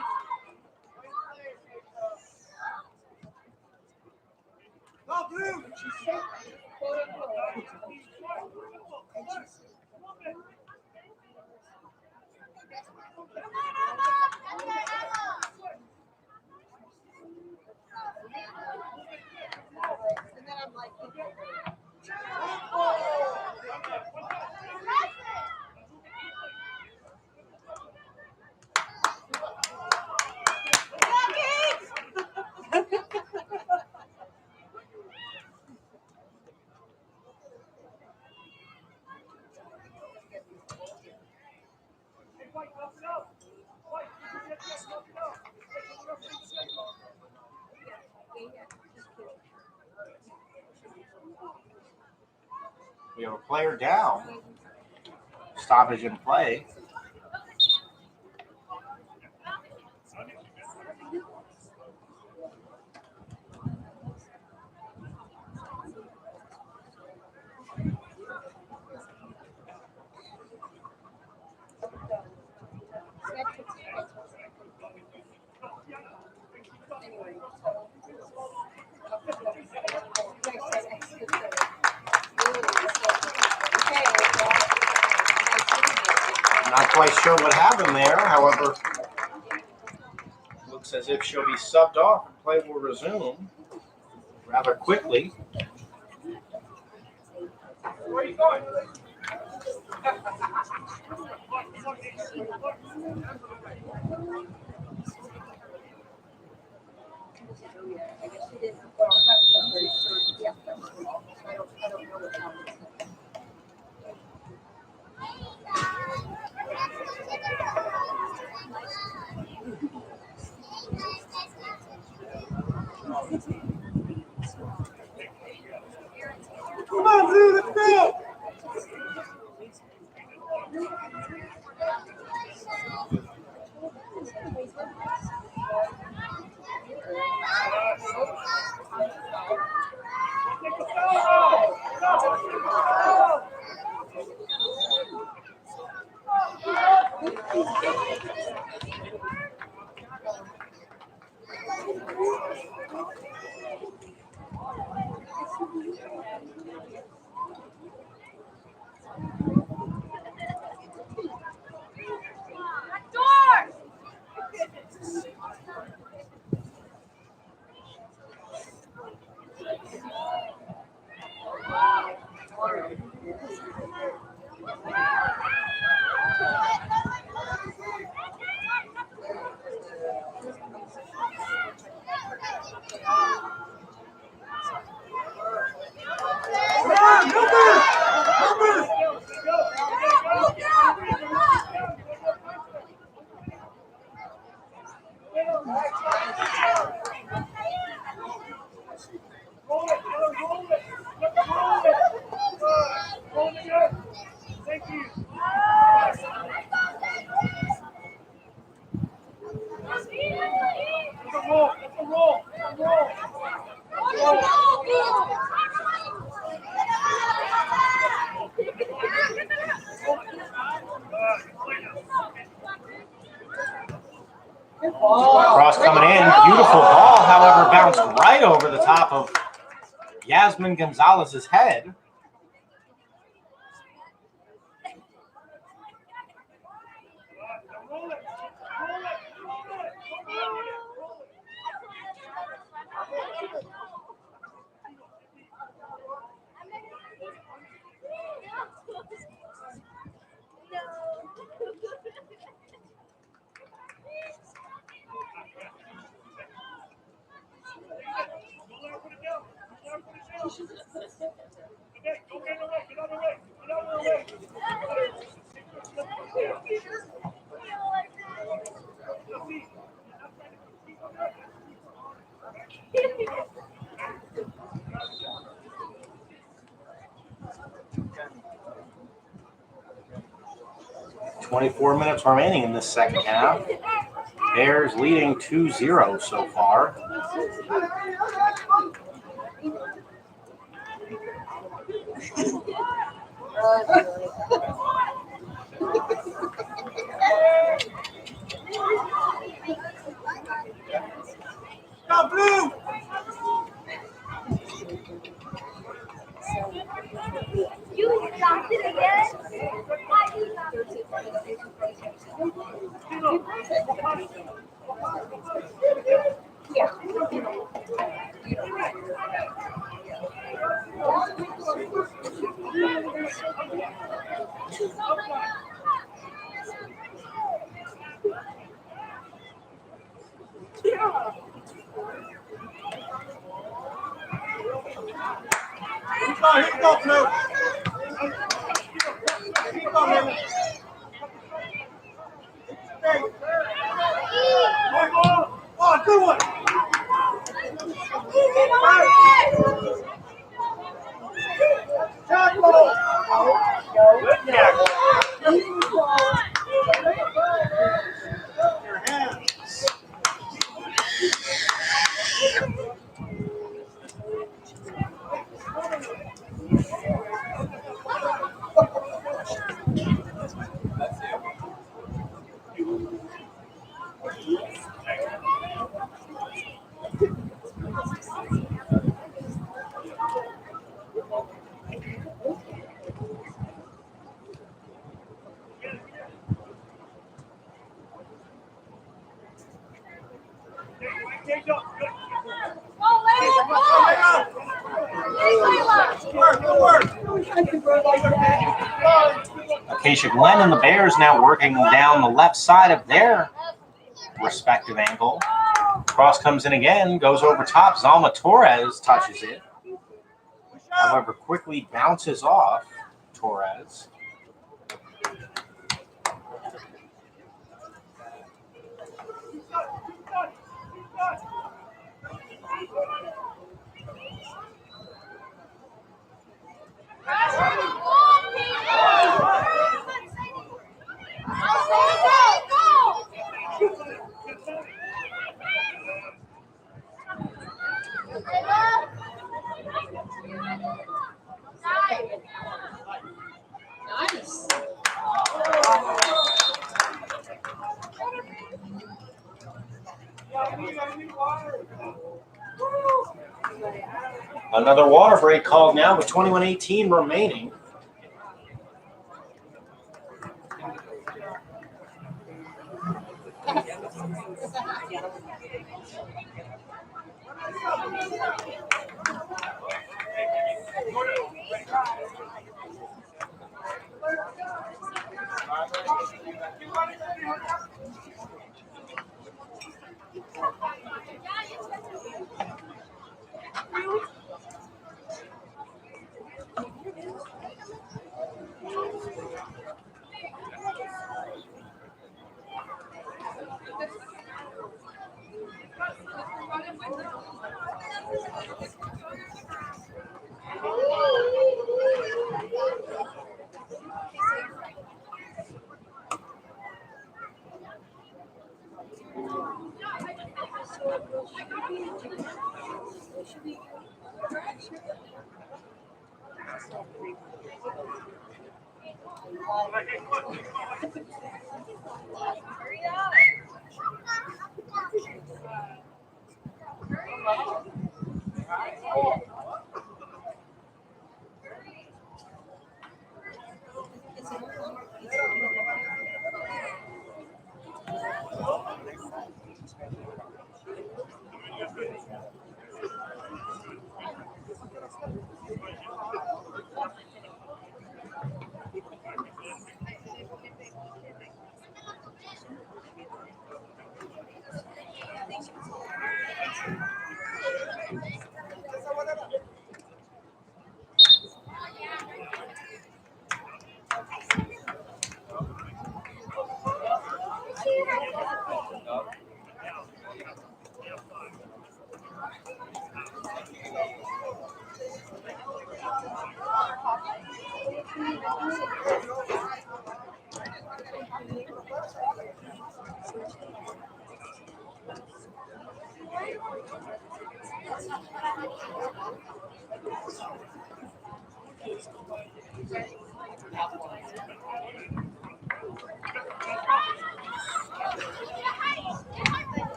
S1: We have a player down. Stoppage in play. Not quite sure what happened there. However, looks as if she'll be subbed off and play will resume rather quickly.
S3: Where are you going? Come on, dude, let's go!
S1: Cross coming in. Beautiful ball, however, bounced right over the top of Yasmin Gonzalez's head. .24 minutes remaining in this second half. Bears leading 2-0 so far.
S3: Go blue!
S2: You stopped it again? Why you stopped
S3: Here you go, blue! Here you go, blue! Oh, good one! Good catch. Your hands.
S1: Acacia Glen and the Bears now working down the left side of their respective angle. Cross comes in again, goes over top. Zalma Torres touches it. However, quickly bounces off Torres.
S2: Nice.
S1: Another water break called now with 21:18 remaining.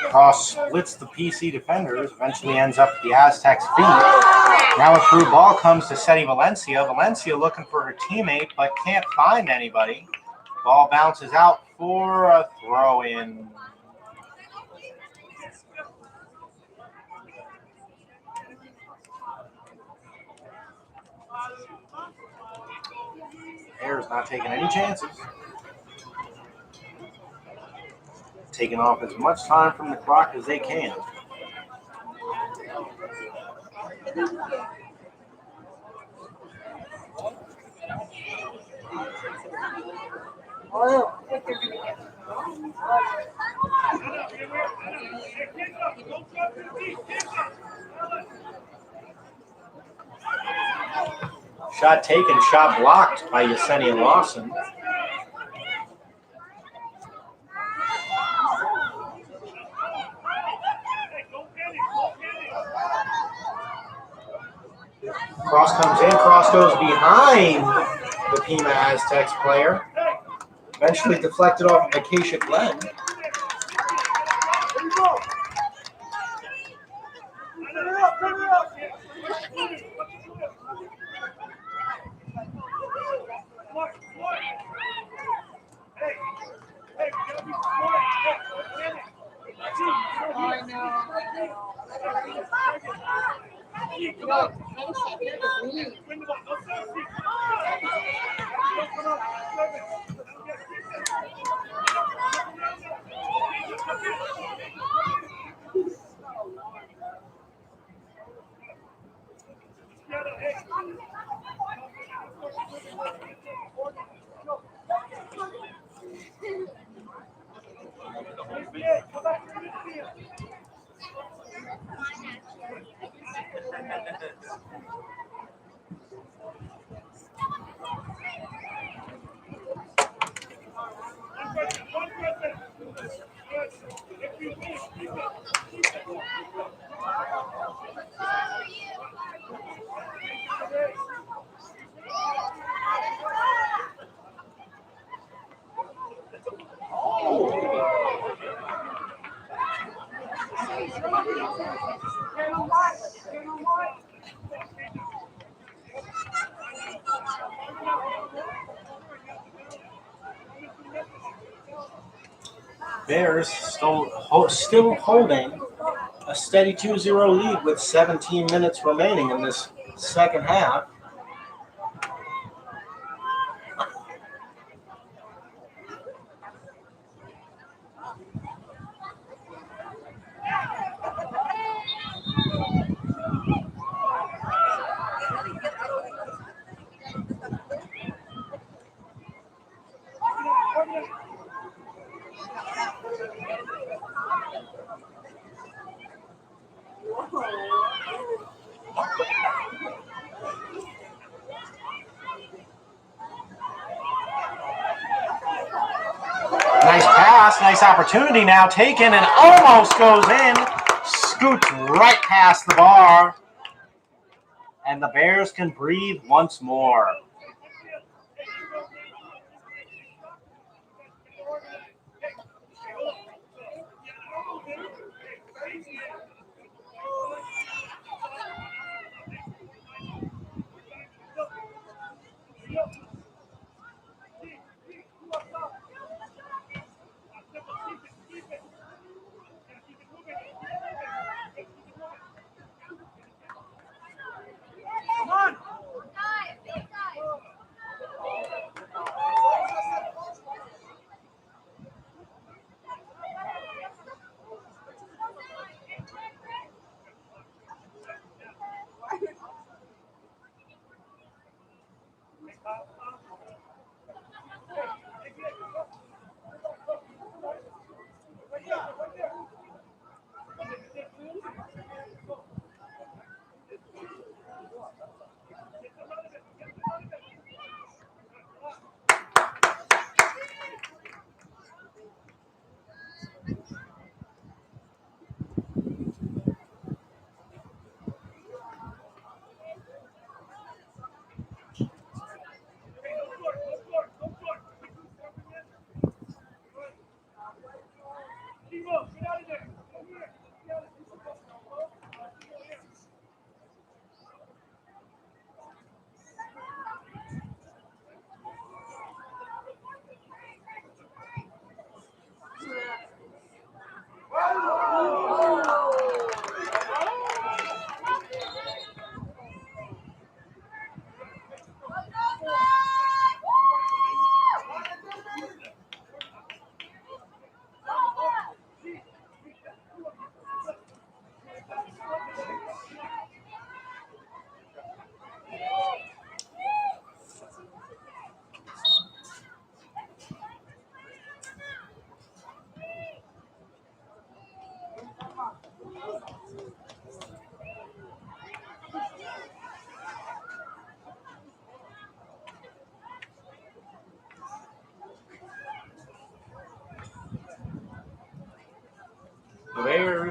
S1: Cross splits the PC defenders, eventually ends up at the Aztecs' feet. Now a through ball comes to Seti Valencia. Valencia looking for her teammate, but can't find anybody. Ball bounces out for a throw-in. Bears not taking any chances. Taking off as much time from the clock as they can. Shot taken, shot blocked by Yesenia Lawson. Cross comes in, cross goes behind the Pima Aztecs player. Eventually deflected off of Acacia Glenn. Bears still holding a steady 2-0 lead with 17 minutes remaining in this second half. Nice pass, nice opportunity now taken and almost goes in. Scoots right past the bar. And the Bears can breathe once more.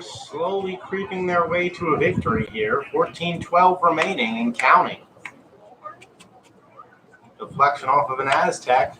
S1: Bears slowly creeping their way to a victory here. 14-12 remaining and counting. Deflection off of an Aztec.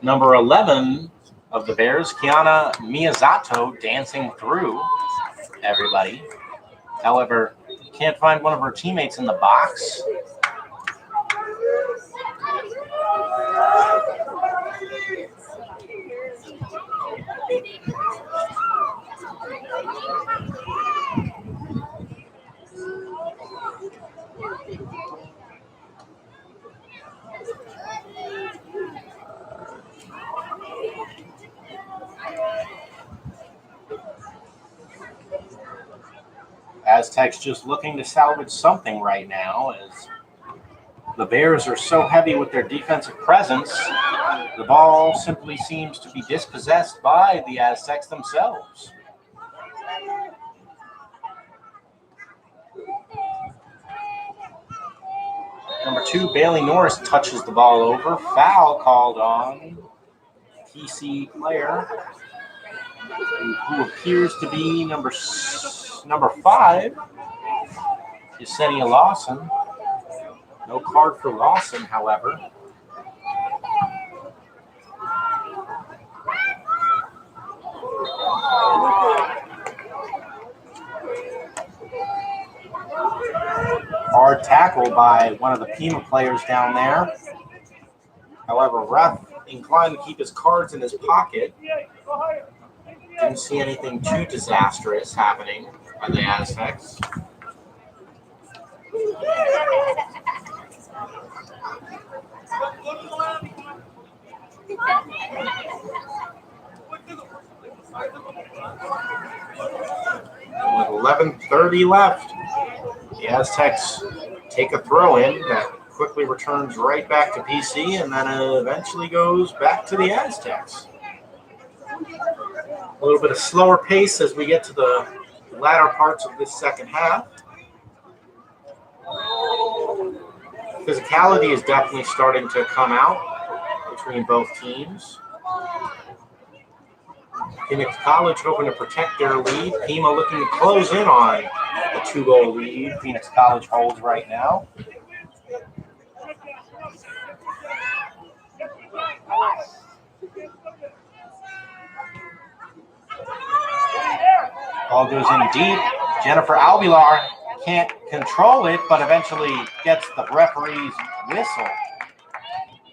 S1: Number 11 of the Bears, Kiana Miyazato, dancing through everybody. However, can't find one of her teammates in the box. Aztecs just looking to salvage something right now as the Bears are so heavy with their defensive presence. The ball simply seems to be dispossessed by the Aztecs themselves. Number 2, Bailey Norris touches the ball over. Foul called on PC player who appears to be number 5, Yesenia Lawson. No card for Lawson, however. Hard tackle by one of the Pima players down there. However, ref inclined to keep his cards in his pocket. Didn't see anything too disastrous happening by the Aztecs. With 11:30 left, the Aztecs take a throw in that quickly returns right back to PC and then eventually goes back to the Aztecs. A little bit of slower pace as we get to the latter parts of this second half. Physicality is definitely starting to come out between both teams. Phoenix College hoping to protect their lead. Pima looking to close in on the 2-goal lead Phoenix College holds right now. Ball goes in deep. Jennifer Albilar can't control it, but eventually gets the referee's whistle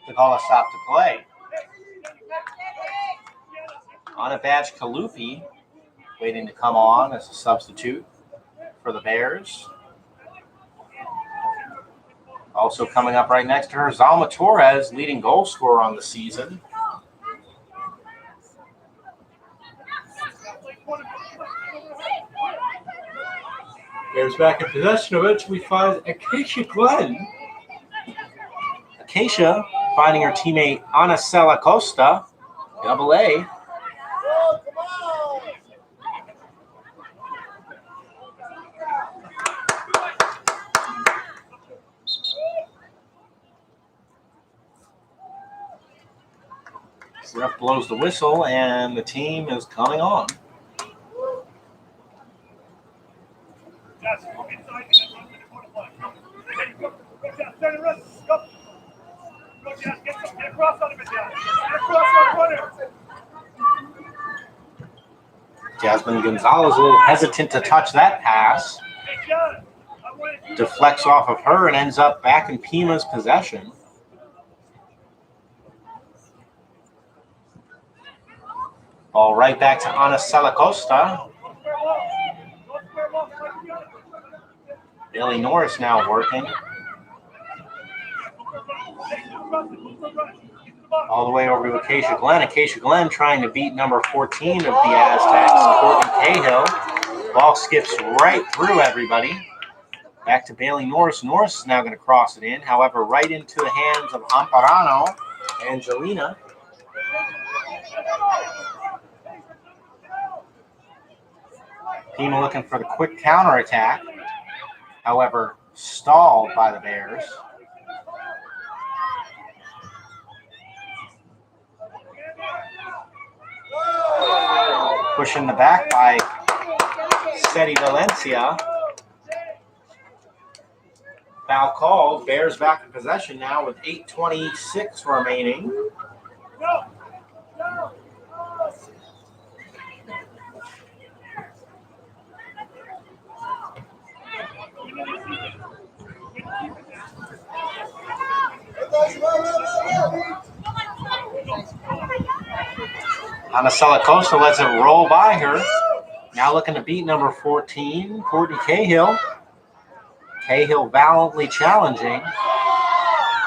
S1: to call a stop to play. Anna Badge Kalupi waiting to come on as a substitute for the Bears. Also coming up right next to her, Zalma Torres, leading goal scorer on the season. Bears back in possession. Eventually finds Acacia Glenn. Acacia finding her teammate Ana Cela Costa, double A. Ref blows the whistle, and the team is coming on. Jasmine Gonzalez a little hesitant to touch that pass. Deflects off of her and ends up back in Pima's possession. Ball right back to Ana Cela Costa. Bailey Norris now working. All the way over to Acacia Glen. Acacia Glen trying to beat number 14 of the Aztecs, Courtney Cahill. Ball skips right through everybody. Back to Bailey Norris. Norris is now going to cross it in. However, right into the hands of Amparano, Angelina. Pima looking for the quick counterattack. However, stalled by the Bears. Pushing the back by Seti Valencia. Foul called. Bears back in possession now with 8:26 remaining. Anacela Costa lets it roll by her. Now looking to beat number 14, Courtney Cahill. Cahill valiantly challenging.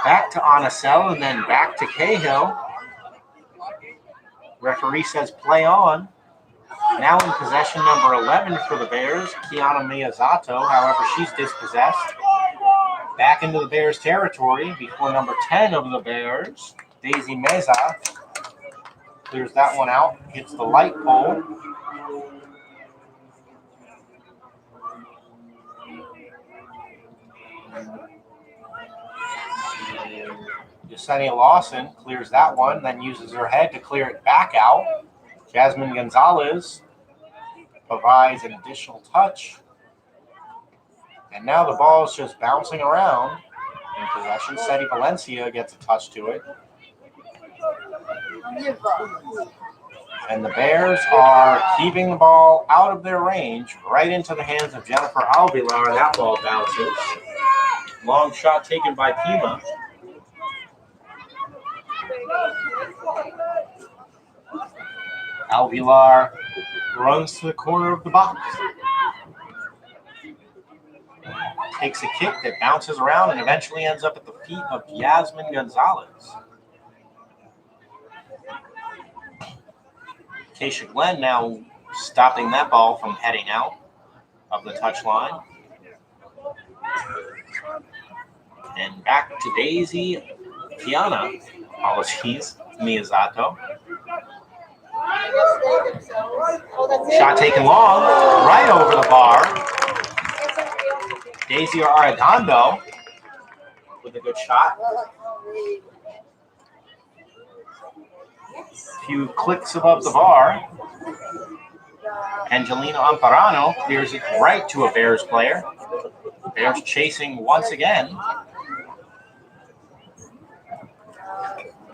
S1: Back to Anacel and then back to Cahill. Referee says play on. Now in possession, number 11 for the Bears, Kiana Miyazato. However, she's dispossessed. Back into the Bears territory before number 10 of the Bears, Daisy Meza. Clears that one out, hits the light pole. Yesenia Lawson clears that one, then uses her head to clear it back out. Jasmine Gonzalez provides an additional touch. And now the ball is just bouncing around in possession. Seti Valencia gets a touch to it. And the Bears are keeping the ball out of their range, right into the hands of Jennifer Alvilar. That ball bounces. Long shot taken by Pima. Alvilar runs to the corner of the box. Takes a kick that bounces around and eventually ends up at the feet of Yasmin Gonzalez. Acacia Glen now stopping that ball from heading out of the touchline. And back to Daisy Kiana, apologies, Miyazato. Shot taken long, right over the bar. Daisy Arredondo with a good shot. A few clicks above the bar. Angelina Amparano clears it right to a Bears player. Bears chasing once again.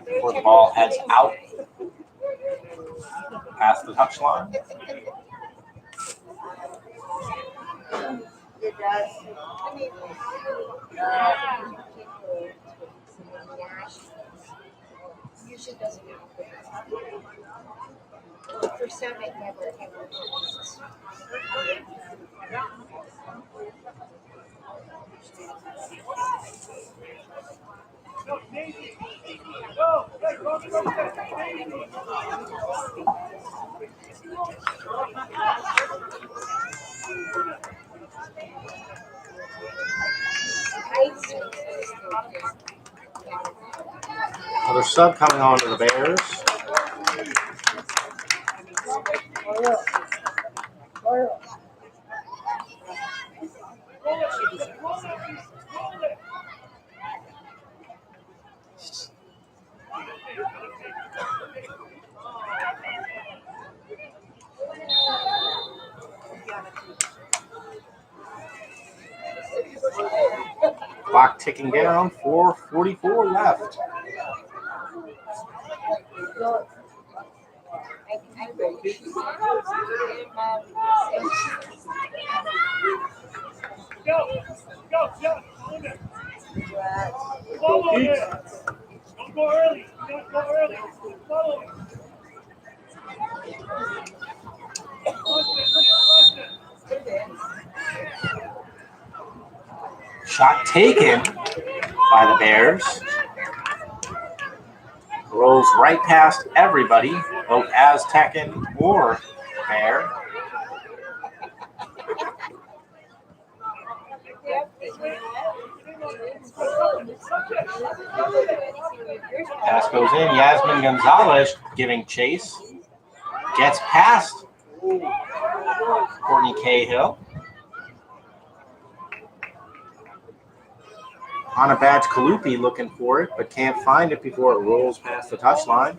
S1: Before the ball heads out past the touchline.
S2: Usually doesn't for some it never ever happens.
S1: Another sub coming on to the Bears. Clock ticking down, 4:44 left.
S3: Don't go early. Don't go early. Follow me.
S1: Shot taken by the Bears. Rolls right past everybody, both Aztecan or Bear. Pass goes in. Yasmin Gonzalez giving chase. Gets past Courtney Cahill. Anna Badge Kalupi looking for it, but can't find it before it rolls past the touchline.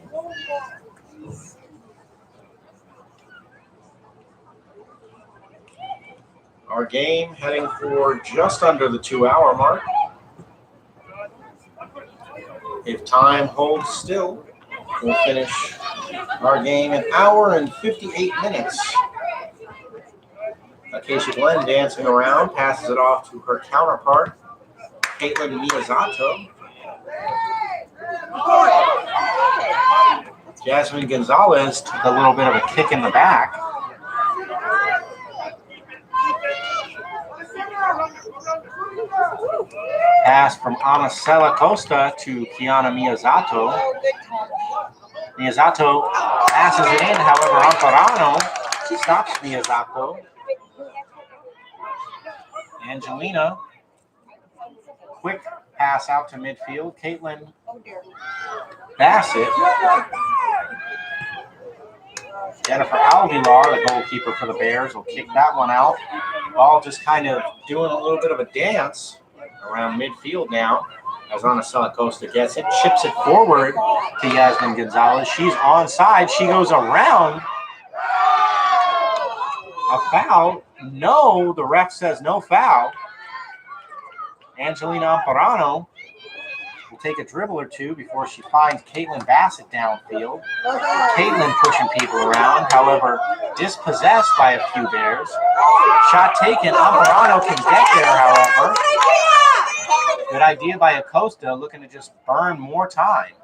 S1: Our game heading for just under the 2-hour mark. If time holds still, we'll finish our game an hour and 58 minutes. Acacia Glenn dancing around, passes it off to her counterpart, Caitlin Miyazato. Jasmine Gonzalez took a little bit of a kick in the back. Pass from Anacela Costa to Kiana Miyazato. Miyazato passes it in, however, Amparano stops Miyazato. Angelina, quick pass out to midfield. Caitlin Bassett. Jennifer Alvilar, the goalkeeper for the Bears, will kick that one out. Ball just kind of doing a little bit of a dance around midfield now as Anacela Costa gets it, chips it forward to Yasmin Gonzalez. She's onside. She goes around. A foul? No, the ref says no foul. Angelina Amparano will take a dribble or two before she finds Caitlin Bassett downfield. Caitlin pushing people around, however, dispossessed by a few Bears. Shot taken. Amparano can get there, however. Good idea by Acosta, looking to just burn more time.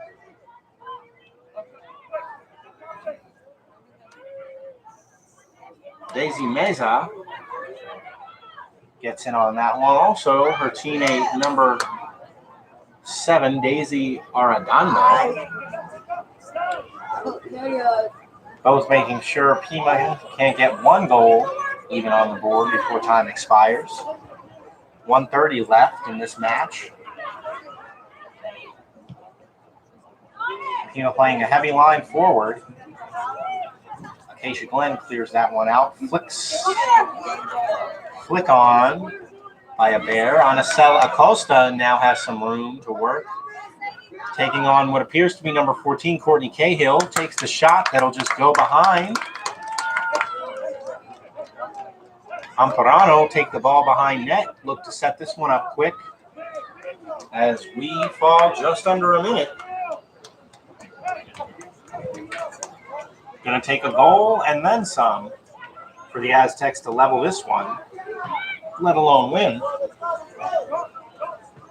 S1: Daisy Meza gets in on that one. Also, her teammate number 7, Daisy Arredondo. Both making sure Pima can't get one goal even on the board before time expires. 1:30 left in this match. Pima playing a heavy line forward. Acacia Glenn clears that one out. Flick on by a Bear. Anacela Acosta now has some room to work. Taking on what appears to be number 14, Courtney Cahill. Takes the shot that'll just go behind. Amparano take the ball behind net. Look to set this one up quick as we fall just under a minute. Going to take a goal and then some for the Aztecs to level this one, let alone win.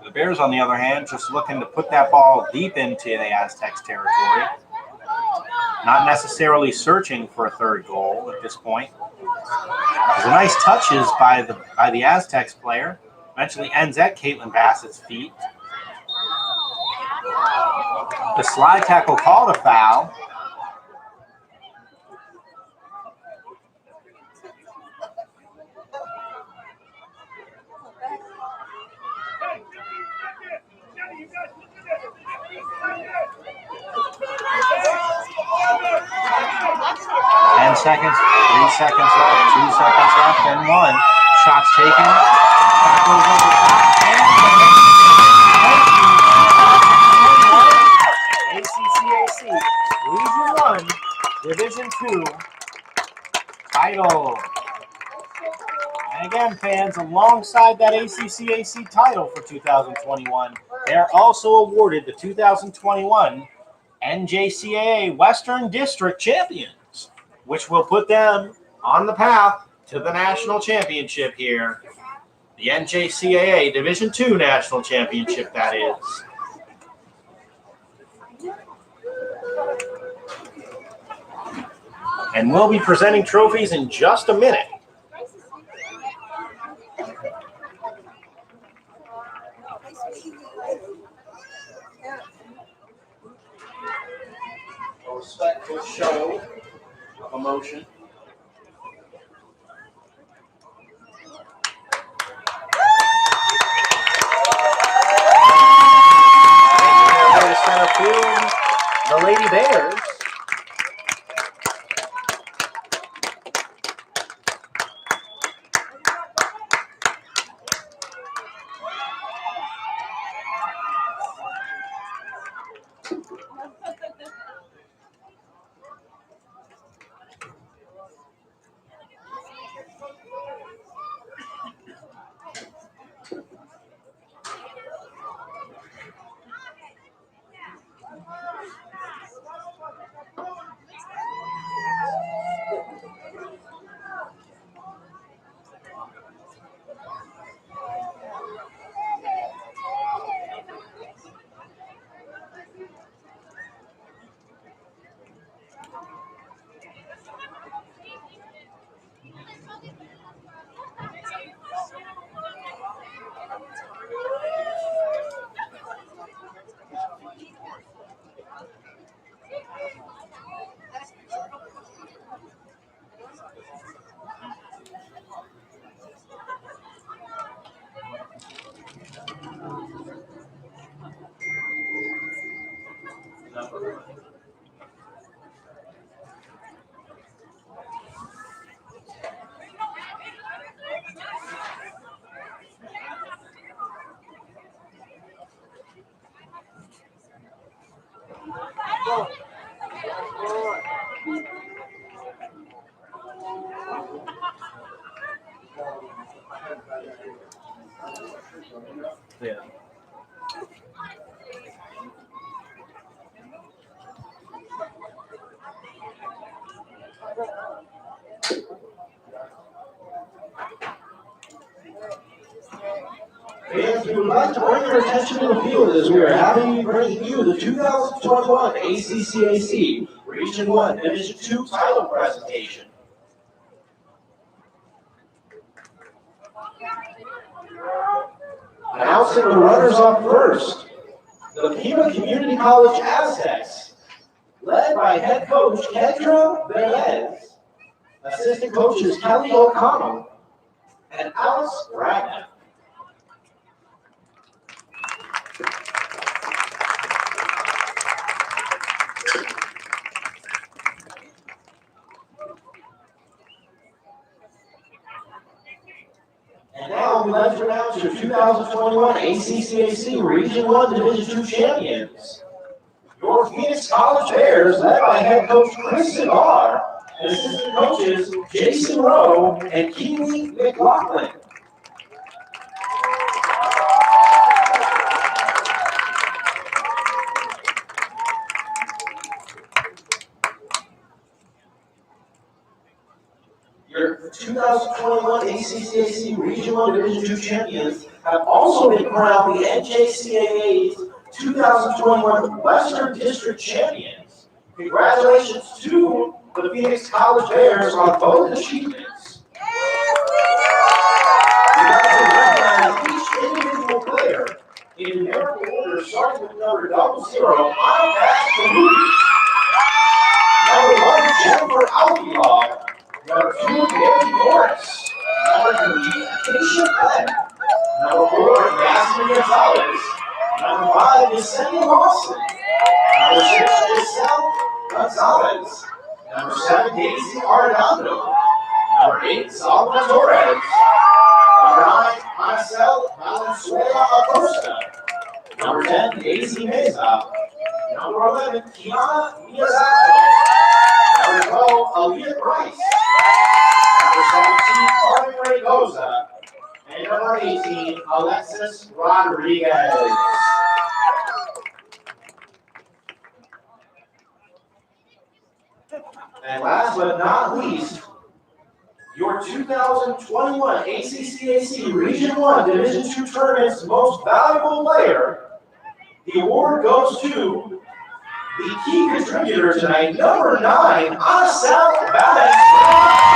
S1: The Bears, on the other hand, just looking to put that ball deep into the Aztecs' territory. Not necessarily searching for a third goal at this point. There's a nice touches by the Aztecs player. Eventually ends at Caitlin Bassett's feet. The slide tackle called a foul. Seconds, 3 seconds left, 2 seconds left, and 1. Shots taken. Shot goes over top, and NJCAA Region 1, Division 2 title. And again, fans, alongside that ACCAC title for 2021, they're also awarded the 2021 NJCAA Western District Champions, which will put them on the path to the national championship here. The NJCAA Division II National Championship, that is. And we'll be presenting trophies in just a minute. respectful show of emotion. Here to center field, the Lady Bears. Yeah.
S3: Fans, we would like to bring your attention to the field as we are happy to bring you the 2021 ACCAC Region 1 Division 2 title presentation. Announcing the runners up first, the Pima Community College Aztecs, led by head coach Kendra Velez, assistant coaches Kelly O'Connell, and Alice Ragnar. And now we'd like to announce your 2021 ACCAC Region 1 Division 2 champions. Your Phoenix College Bears, led by head coach Chris Cigar, and assistant coaches Jason Rowe and Keely McLaughlin. Your 2021 ACCAC Region 1 Division 2 champions have also been crowned the NJCAA's 2021 Western District champions. Congratulations to the Phoenix College Bears on both achievements. We'd like to recognize each individual player in numerical order, starting with number 00 on pass to Ruby. Number 1, Jennifer Albiol. Number 2, Mary Morris. Number 3, Keisha Glenn. Number 4, Yasmin Gonzalez. Number 5 is Cindy Lawson. Number 6, Giselle Gonzalez. Number 7, Daisy Arredondo. Number 8, Salva Torres. Number 9, Marcel Valenzuela Acosta. Number 10, Daisy Meza. Number 11, Kiana Miyazato. Number 12, Aaliyah Price. Number 17, Carmen Reygoza. And number 18, Alexis Rodriguez. And last but not least, your 2021 ACCAC Region 1 Division 2 Tournament's most valuable player. The award goes to the key contributor tonight, number 9, Anasel Valenzuela.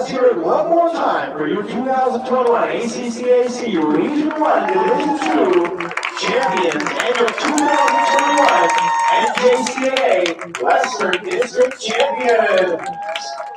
S3: Let's hear it one more time for your 2021 ACCAC Region 1 Division 2 champions and your 2021 NJCAA Western District champions.